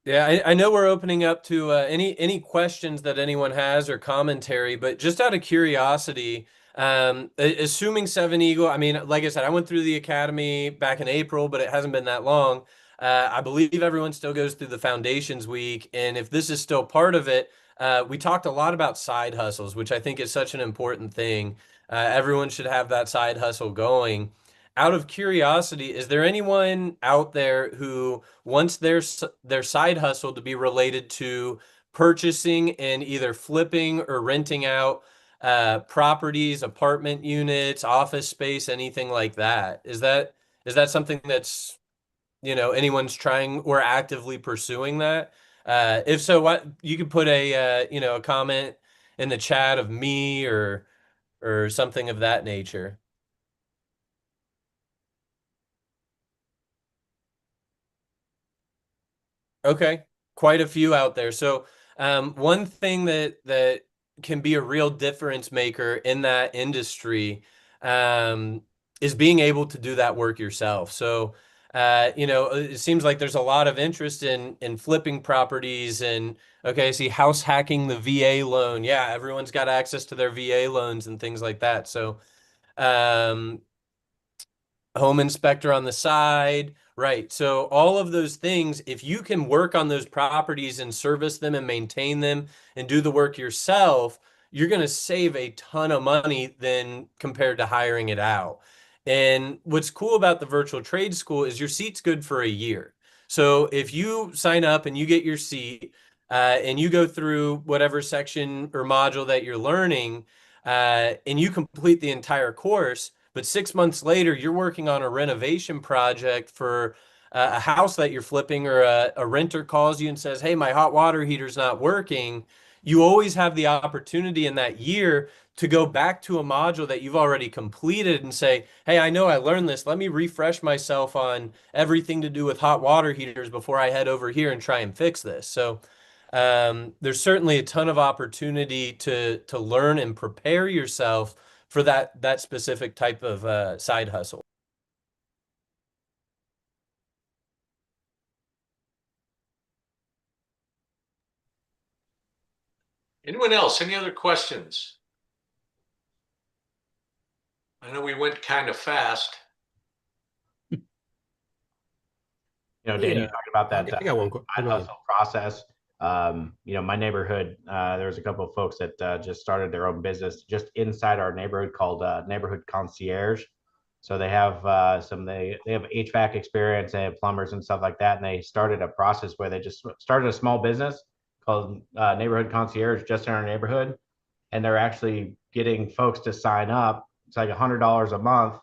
Yeah, I know we're opening up to any questions that anyone has or commentary, but just out of curiosity, assuming Seven Eagle, I mean, like I said, I went through the academy back in April, but it hasn't been that long. I believe everyone still goes through the Foundations Week, and if this is still part of it, we talked a lot about side hustles, which I think is such an important thing. Everyone should have that side hustle going. Out of curiosity, is there anyone out there who wants their side hustle to be related to purchasing and either flipping or renting out properties, apartment units, office space, anything like that? Is that something that's, anyone's trying or actively pursuing that? If so, what you could put a comment in the chat of me or something of that nature. Okay, quite a few out there. So, one thing that can be a real difference maker in that industry, is being able to do that work yourself. So, it seems like there's a lot of interest in flipping properties and okay, I see house hacking the VA loan. Yeah, everyone's got access to their VA loans and things like that. So, um, home inspector on the side, right? So all of those things, if you can work on those properties and service them and maintain them and do the work yourself, you're going to save a ton of money than compared to hiring it out. And what's cool about the virtual trade school is your seat's good for a year. So if you sign up and you get your seat, and you go through whatever section or module that you're learning, and you complete the entire course, but 6 months later, you're working on a renovation project for a house that you're flipping, or a renter calls you and says, hey, my hot water heater's not working. You always have the opportunity in that year to go back to a module that you've already completed and say, hey, I know I learned this. Let me refresh myself on everything to do with hot water heaters before I head over here and try and fix this. So there's certainly a ton of opportunity to learn and prepare yourself for that specific type of side hustle. Anyone else? Any other questions? I know we went kind of fast. Dan, you talked about that I got one. side hustle process. My neighborhood, there's a couple of folks that just started their own business just inside our neighborhood called Neighborhood Concierge. So they have they have HVAC experience, they have plumbers and stuff like that, and they started a process where they just started a small business called Neighborhood Concierge just in our neighborhood. And they're actually getting folks to sign up. It's like $100 a month,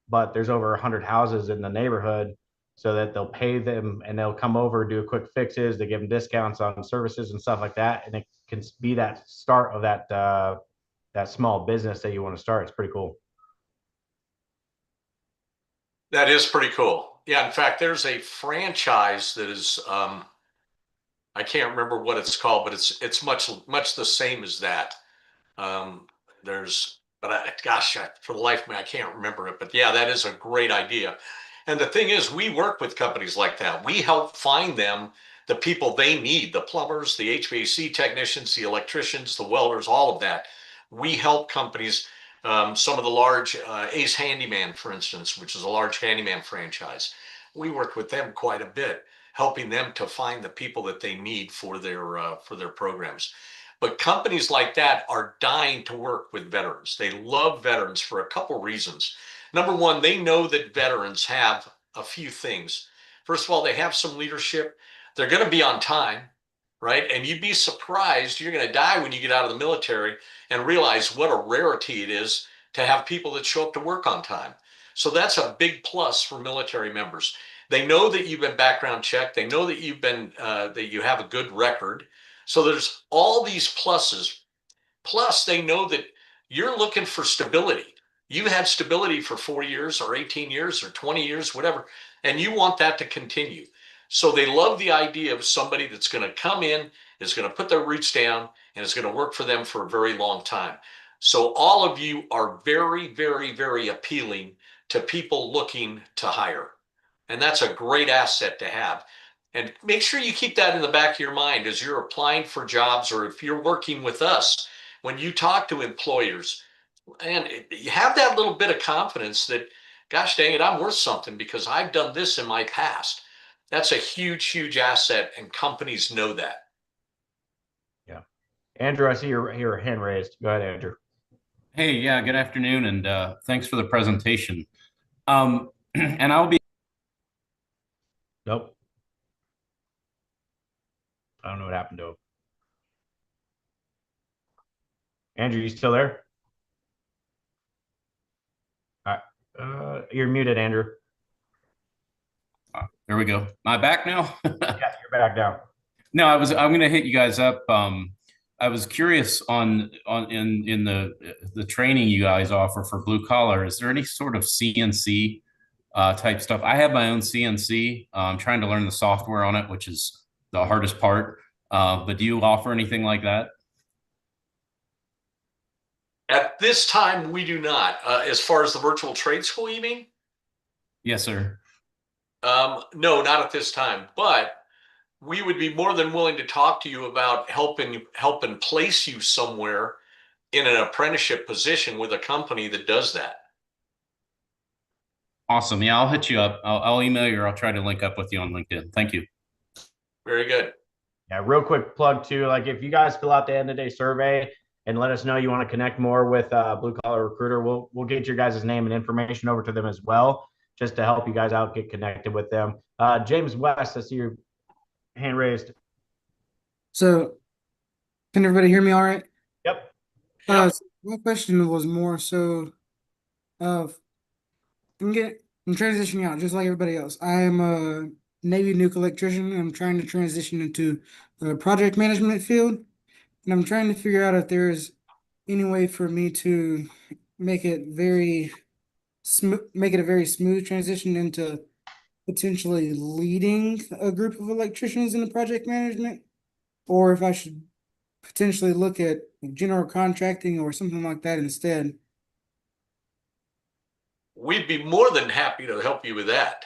but there's over 100 houses in the neighborhood, so that they'll pay them and they'll come over, do quick fixes. They give them discounts on services and stuff like that. And it can be that start of that small business that you want to start. It's pretty cool. That is pretty cool. Yeah, in fact, there's a franchise that is I can't remember what it's called, but it's much the same as that. Gosh, for the life of me, I can't remember it. But yeah, that is a great idea. And the thing is, we work with companies like that. We help find them the people they need, the plumbers, the HVAC technicians, the electricians, the welders, all of that. We help companies, some of the large Ace Handyman, for instance, which is a large handyman franchise. We work with them quite a bit, helping them to find the people that they need for their programs. But companies like that are dying to work with veterans. They love veterans for a couple reasons. Number one, they know that veterans have a few things. First of all, they have some leadership. They're going to be on time, right? And you'd be surprised, you're going to die when you get out of the military and realize what a rarity it is to have people that show up to work on time. So that's a big plus for military members. They know that you've been background checked. They know that that you have a good record. So there's all these pluses. Plus, they know that you're looking for stability. You've had stability for 4 years or 18 years or 20 years, whatever, and you want that to continue. So they love the idea of somebody that's going to come in, is going to put their roots down, and is going to work for them for a very long time. So all of you are very, very, very appealing to people looking to hire. And that's a great asset to have. And make sure you keep that in the back of your mind as you're applying for jobs, or if you're working with us, when you talk to employers, and you have that little bit of confidence that, gosh dang it, I'm worth something because I've done this in my past. That's a huge, huge asset, and companies know that. Yeah. Andrew, I see your hand raised. Go ahead, Andrew. Hey, yeah, good afternoon, and thanks for the presentation. And I'll be. Nope. I don't know what happened to him. Andrew, you still there? All right. You're muted, Andrew. There we go. Am I back now? Yeah, you're back now. No, I'm going to hit you guys up. I was curious in the training you guys offer for blue collar. Is there any sort of CNC type stuff? I have my own CNC. I'm trying to learn the software on it, which is the hardest part. But do you offer anything like that? At this time, we do not. As far as the virtual trade school, you mean? Yes, sir. No, not at this time. But we would be more than willing to talk to you about helping place you somewhere in an apprenticeship position with a company that does that. Awesome. Yeah, I'll hit you up. I'll email you, or I'll try to link up with you on LinkedIn. Thank you. Very good. Yeah, real quick plug too. Like if you guys fill out the end of day survey and let us know you want to connect more with Blue Collar Recruiter, we'll get your guys' name and information over to them as well, just to help you guys out, get connected with them. James West, I see your hand raised. So, can everybody hear me all right? Yep. So my question was more so of I'm transitioning out just like everybody else. I am a Navy nuke electrician. I'm trying to transition into the project management field, and I'm trying to figure out if there's any way for me to make it a very smooth transition into potentially leading a group of electricians in the project management, or if I should potentially look at general contracting or something like that instead. We'd be more than happy to help you with that.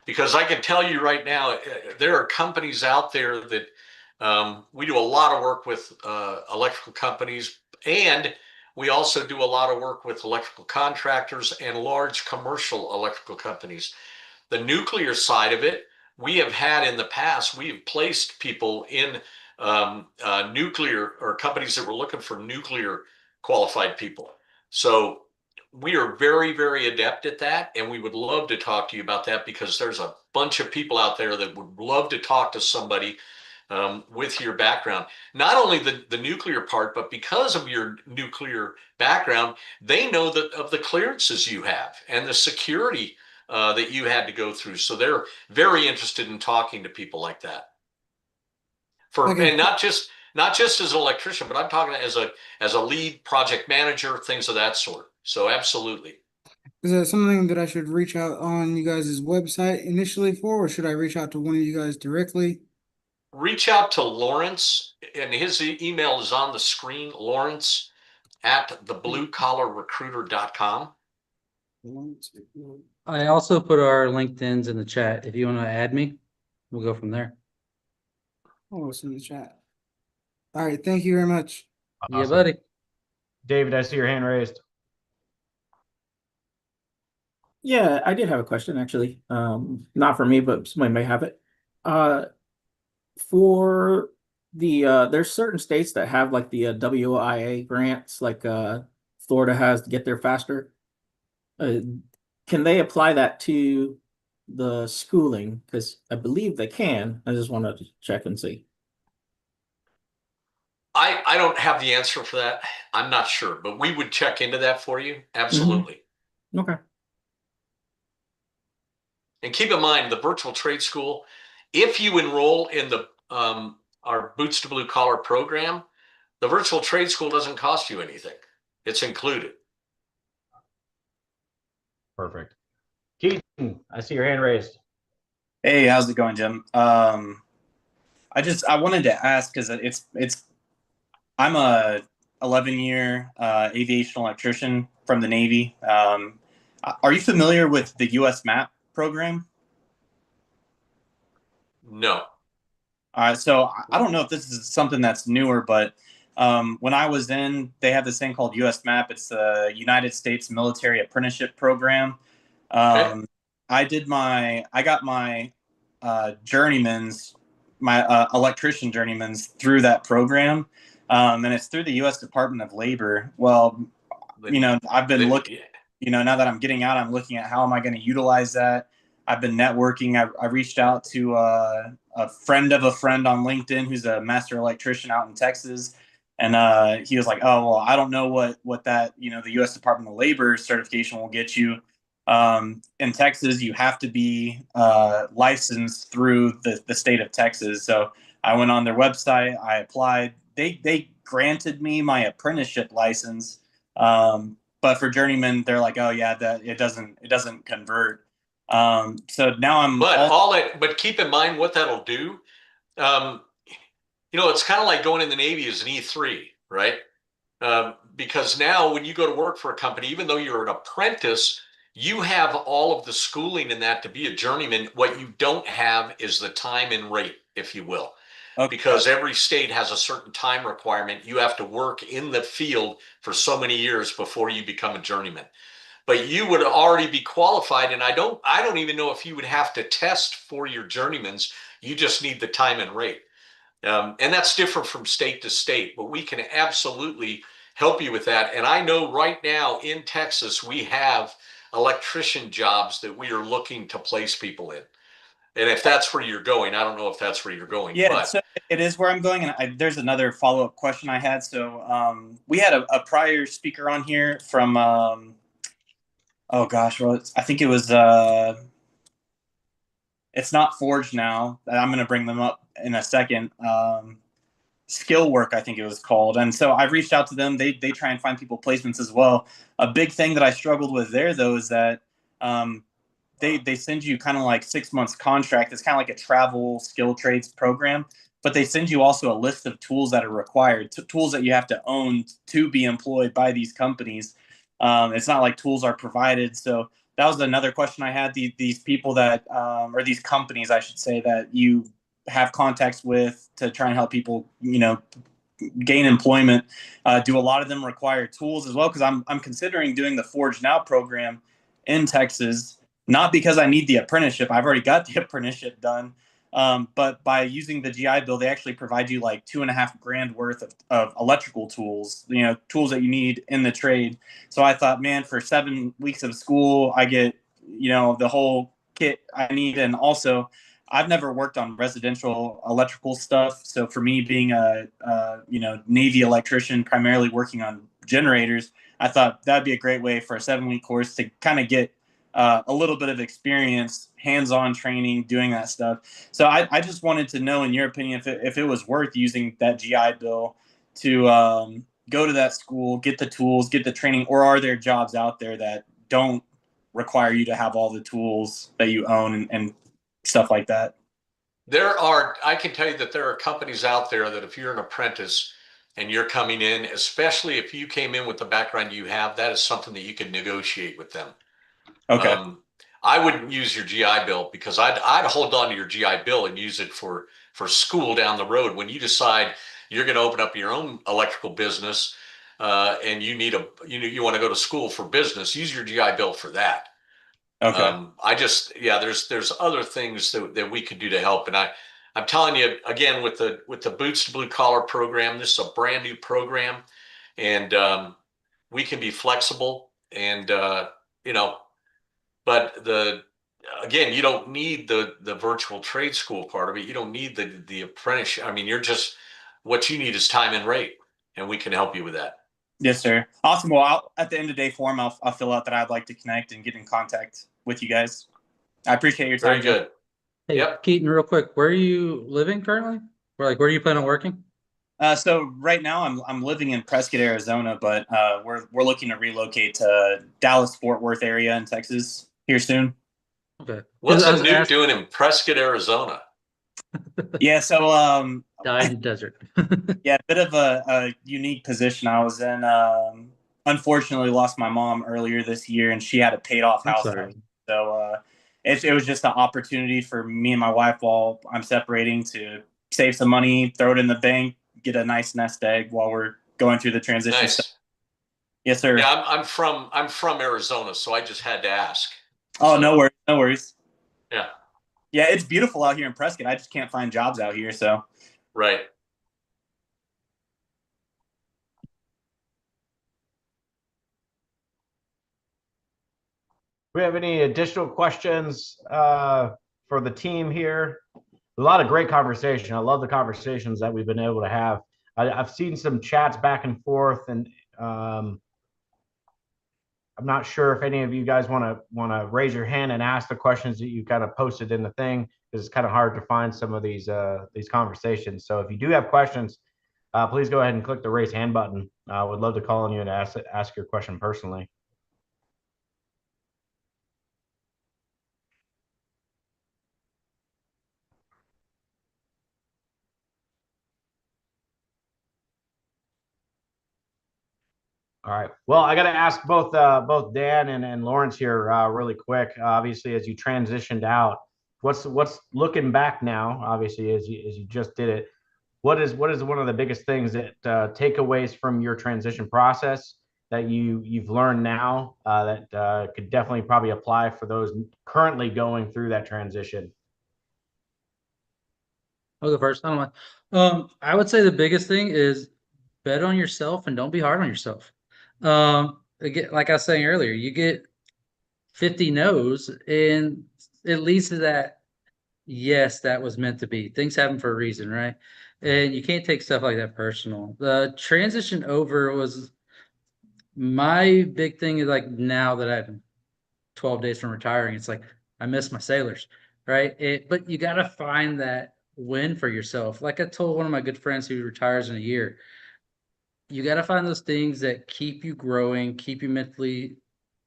Because I can tell you right now, there are companies out there that we do a lot of work with electrical companies, and we also do a lot of work with electrical contractors and large commercial electrical companies. The nuclear side of it, we have had in the past, we have placed people in nuclear, or companies that were looking for nuclear qualified people. So we are very, very adept at that, and we would love to talk to you about that, because there's a bunch of people out there that would love to talk to somebody with your background. Not only the nuclear part, but because of your nuclear background, they know that of the clearances you have and the security that you had to go through. So they're very interested in talking to people like that. And not just as an electrician, but I'm talking as a lead project manager, things of that sort. So absolutely. Is that something that I should reach out on you guys' website initially for, or should I reach out to one of you guys directly? Reach out to Lawrence, and his email is on the screen, Lawrence at thebluecollarrecruiter.com. I also put our LinkedIn's in the chat. If you want to add me, we'll go from there. Oh, it's in the chat. All right. Thank you very much. Yeah, Awesome. buddy. David, I see your hand raised. Yeah, I did have a question actually. Not for me, but somebody may have it. For the there's certain states that have like the WIA grants, like Florida has to get there faster. Can they apply that to the schooling? Because I believe they can. I just wanted to check and see. I don't have the answer for that. I'm not sure, but we would check into that for you. Absolutely. Okay. And keep in mind the virtual trade school, if you enroll in the our Boots to Blue Collar program, the virtual trade school doesn't cost you anything. It's included. Perfect. Keaton, I see your hand raised. Hey, how's it going, Jim? I wanted to ask because I'm a 11-year aviation electrician from the Navy. Are you familiar with the U.S. MAP program? No. So I don't know if this is something that's newer, but when I was in, they have this thing called U.S. MAP. It's the United States Military Apprenticeship Program. Okay. I got my journeyman's, my electrician journeyman's through that program. And it's through the U.S. Department of Labor. Well, I've been looking, now that I'm getting out, I'm looking at how am I going to utilize that. I've been networking. I reached out to a friend of a friend on LinkedIn who's a master electrician out in Texas. And he was like, oh, well, I don't know what that, the U.S. Department of Labor certification will get you. In Texas, you have to be licensed through the state of Texas. So I went on their website. I applied. They granted me my apprenticeship license. But for journeyman, they're like, oh, yeah, that it doesn't convert. So now I'm. But keep in mind what that'll do. It's kind of like going in the Navy as an E3, right? Because now when you go to work for a company, even though you're an apprentice, you have all of the schooling in that to be a journeyman. What you don't have is the time and rate, if you will. Okay. Because every state has a certain time requirement. You have to work in the field for so many years before you become a journeyman. But you would already be qualified, and I don't even know if you would have to test for your journeymans. You just need the time and rate. And that's different from state to state, but we can absolutely help you with that. And I know right now in Texas, we have electrician jobs that we are looking to place people in. And if that's where you're going, I don't know if that's where you're going. Yeah, but so it is where I'm going. And there's another follow-up question I had. So we had a prior speaker on here from, oh gosh, well, I think it was, it's not Forge now. I'm going to bring them up in a second. Skill Work, I think it was called. And so I've reached out to them. They try and find people placements as well. A big thing that I struggled with there, though, is that they send you kind of like 6 months contract. It's kind of like a travel skill trades program, but they send you also a list of tools that are required, tools that you have to own to be employed by these companies. It's not like tools are provided. So that was another question I had. These people that, or these companies, I should say, that you have contacts with to try and help people, gain employment. Do a lot of them require tools as well? Because I'm considering doing the Forge Now program in Texas, not because I need the apprenticeship. I've already got the apprenticeship done. But by using the GI Bill, they actually provide you like $2,500 worth of electrical tools, tools that you need in the trade. So I thought, man, for 7 weeks of school, I get, the whole kit I need. And also I've never worked on residential electrical stuff. So for me, being a Navy electrician, primarily working on generators, I thought that'd be a great way for a 7-week course to kind of get a little bit of experience, hands-on training, doing that stuff. So I just wanted to know, in your opinion, if it was worth using that GI Bill to go to that school, get the tools, get the training, or are there jobs out there that don't require you to have all the tools that you own and stuff like that? I can tell you that there are companies out there that if you're an apprentice and you're coming in, especially if you came in with the background you have, that is something that you can negotiate with them. Okay. I wouldn't use your GI Bill because I'd hold on to your GI Bill and use it for school down the road. When you decide you're going to open up your own electrical business and you need you want to go to school for business, use your GI Bill for that. Okay. There's other things that we could do to help. And I'm telling you again, with the Boots to Blue Collar program, this is a brand new program, and we can be flexible and but again, you don't need the virtual trade school part of it. You don't need the apprenticeship. I mean, what you need is time and rate, and we can help you with that. Yes, sir. Awesome. Well, at the end of day form, I'll fill out that I'd like to connect and get in contact with you guys. I appreciate your time. Very good. Hey, Yep. Keaton, real quick, where are you living currently? Where do you plan on working? So right now I'm living in Prescott, Arizona, but we're looking to relocate to Dallas, Fort Worth area in Texas here soon. Okay. What's a nuke doing in Prescott, Arizona? Yeah, so died in the desert. Yeah, a bit of a unique position I was in. Unfortunately lost my mom earlier this year, and she had a paid off house. So it was just an opportunity for me and my wife, while I'm separating, to save some money, throw it in the bank, get a nice nest egg while we're going through the transition. Nice. Stuff. Yes, sir. Yeah, I'm from Arizona, so I just had to ask. Oh, no worries, no worries. Yeah. Yeah, it's beautiful out here in Prescott. I just can't find jobs out here, so. Right. Do we have any additional questions for the team here? A lot of great conversation. I love the conversations that we've been able to have. I've seen some chats back and forth, and I'm not sure if any of you guys want to raise your hand and ask the questions that you kind of posted in the thing, because it's kind of hard to find some of these conversations. So if you do have questions, please go ahead and click the raise hand button. I would love to call on you and ask your question personally. All right. Well, I got to ask both Dan and Lawrence here really quick. Obviously, as you transitioned out, what's looking back now? Obviously, as you just did it, what is one of the biggest things that takeaways from your transition process that you've learned now that could definitely probably apply for those currently going through that transition? I'll go first. I don't mind. I would say the biggest thing is bet on yourself and don't be hard on yourself. Again, like I was saying earlier, you get 50 no's, and it leads to that, yes, that was meant to be. Things happen for a reason, right? And you can't take stuff like that personal. The transition over was my big thing. Is like, now that I'm 12 days from retiring, it's like I miss my sailors, right? But you got to find that win for yourself. Like I told one of my good friends who retires in a year, you got to find those things that keep you growing, keep you mentally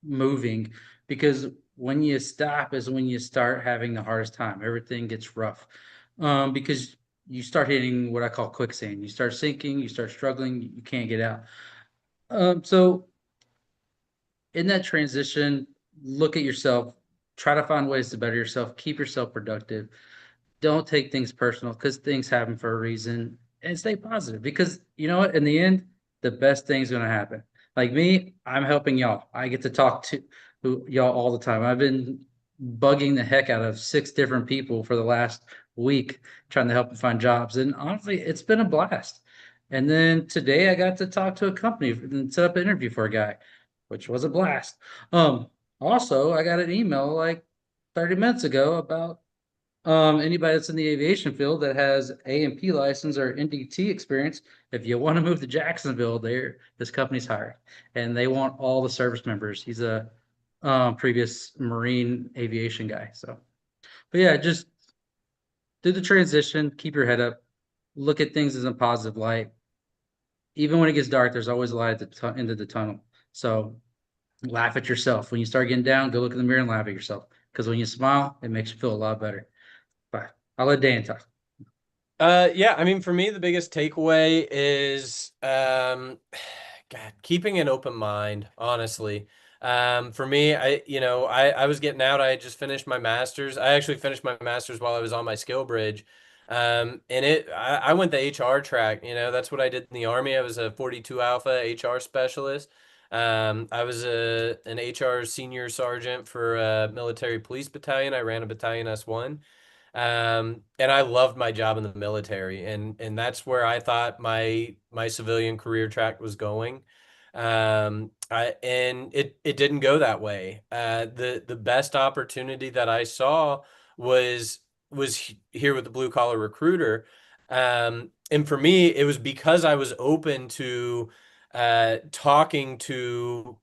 moving, because when you stop is when you start having the hardest time. Everything gets rough because you start hitting what I call quicksand. You start sinking, you start struggling, you can't get out. So in that transition, look at yourself, try to find ways to better yourself, keep yourself productive. Don't take things personal, because things happen for a reason, and stay positive, because you know what? In the end, the best thing's going to happen. Like me, I'm helping y'all. I get to talk to y'all all the time. I've been bugging the heck out of 6 different people for the last week, trying to help them find jobs. And honestly, it's been a blast. And then today I got to talk to a company and set up an interview for a guy, which was a blast. Also, I got an email like 30 minutes ago about Anybody that's in the aviation field that has A&P license or NDT experience, if you want to move to Jacksonville, this company's hiring, and they want all the service members. He's a previous Marine aviation guy. So, but yeah, just do the transition, keep your head up, look at things as a positive light. Even when it gets dark, there's always a light at the end of the tunnel. So laugh at yourself. When you start getting down, go look in the mirror and laugh at yourself. Because when you smile, it makes you feel a lot better. But I'll let Dan talk. Yeah, I mean, for me, the biggest takeaway is God, keeping an open mind, honestly. For me, I was getting out. I had just finished my master's. I actually finished my master's while I was on my SkillBridge. And I went the HR track, that's what I did in the Army. I was a 42 Alpha HR specialist. I was an HR senior sergeant for a military police battalion. I ran a battalion S1. And I loved my job in the military, and that's where I thought my civilian career track was going. And it didn't go that way. The best opportunity that I saw was here with the blue collar recruiter. And for me, it was because I was open to talking to,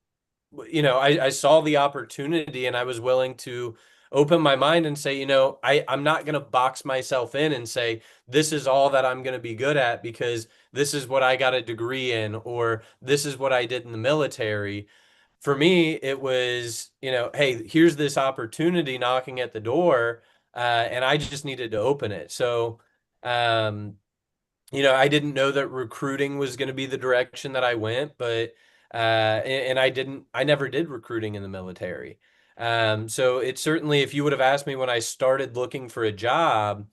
I saw the opportunity and I was willing to open my mind and say, I'm not going to box myself in and say, this is all that I'm going to be good at because this is what I got a degree in, or this is what I did in the military. For me, it was, hey, here's this opportunity knocking at the door, and I just needed to open it. So, I didn't know that recruiting was going to be the direction that I went, but and I never did recruiting in the military. So it's certainly, if you would have asked me when I started looking for a job,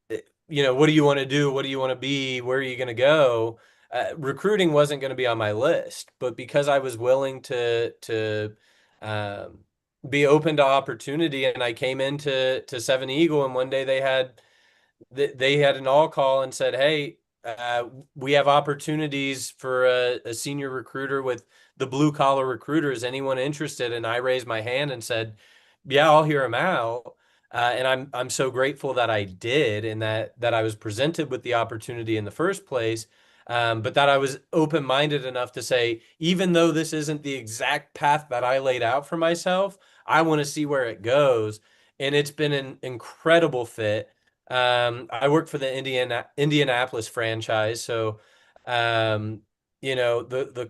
what do you want to do? What do you want to be? Where are you going to go? Recruiting wasn't going to be on my list, but because I was willing to be open to opportunity, and I came into Seven Eagle, and one day they had an all call and said, hey, we have opportunities for a senior recruiter with the blue collar recruiters. Anyone interested? And I raised my hand and said, yeah, I'll hear them out. And I'm so grateful that I did, and that I was presented with the opportunity in the first place. But that I was open-minded enough to say, even though this isn't the exact path that I laid out for myself, I want to see where it goes. And it's been an incredible fit. I work for the Indianapolis franchise, so the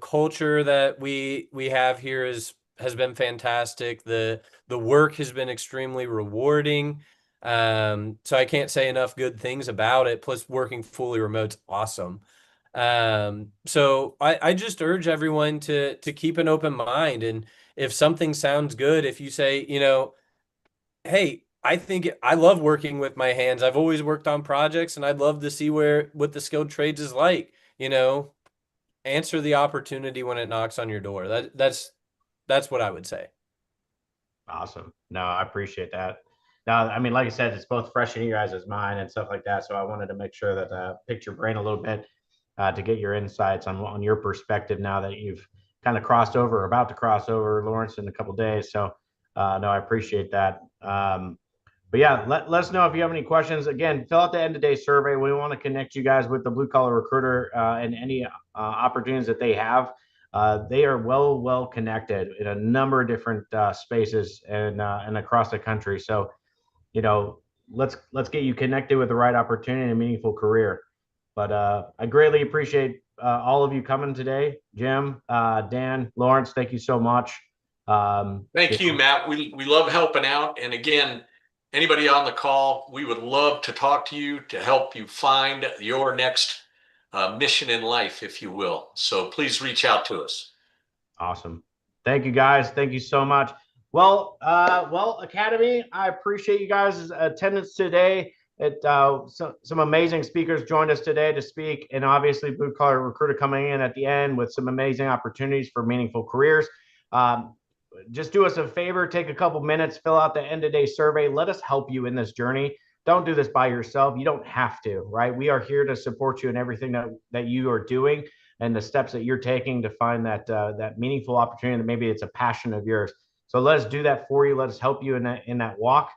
culture that we have here has been fantastic. The work has been extremely rewarding. So I can't say enough good things about it. Plus, working fully remote's awesome. So I just urge everyone to keep an open mind, and if something sounds good, if you say, hey, I think I love working with my hands. I've always worked on projects, and I'd love to see what the skilled trades is like. Answer the opportunity when it knocks on your door. That's what I would say. Awesome. No, I appreciate that. Now, I mean, like I said, it's both fresh in your guys' mind and stuff like that. So I wanted to make sure that picked your brain a little bit to get your insights on your perspective now that you've kind of crossed over, or about to cross over, Lawrence, in a couple of days. So no, I appreciate that. But yeah, let us know if you have any questions. Again, fill out the end of day survey. We want to connect you guys with the blue collar recruiter and any opportunities that they have. They are well connected in a number of different spaces and across the country. So, let's get you connected with the right opportunity and a meaningful career. But I greatly appreciate all of you coming today. Jim, Dan, Lawrence, thank you so much. Thank you, Matt. We love helping out. And again, anybody on the call, we would love to talk to you to help you find your next mission in life, if you will. So please reach out to us. Awesome. Thank you, guys. Thank you so much. Well, Academy, I appreciate you guys' attendance today. Some amazing speakers joined us today to speak, and obviously Blue Collar Recruiter coming in at the end with some amazing opportunities for meaningful careers. Just do us a favor, take a couple minutes, fill out the end of day survey. Let us help you in this journey. Don't do this by yourself. You don't have to, right? We are here to support you in everything that you are doing and the steps that you're taking to find that meaningful opportunity. That maybe it's a passion of yours. So let us do that for you. Let us help you in that walk.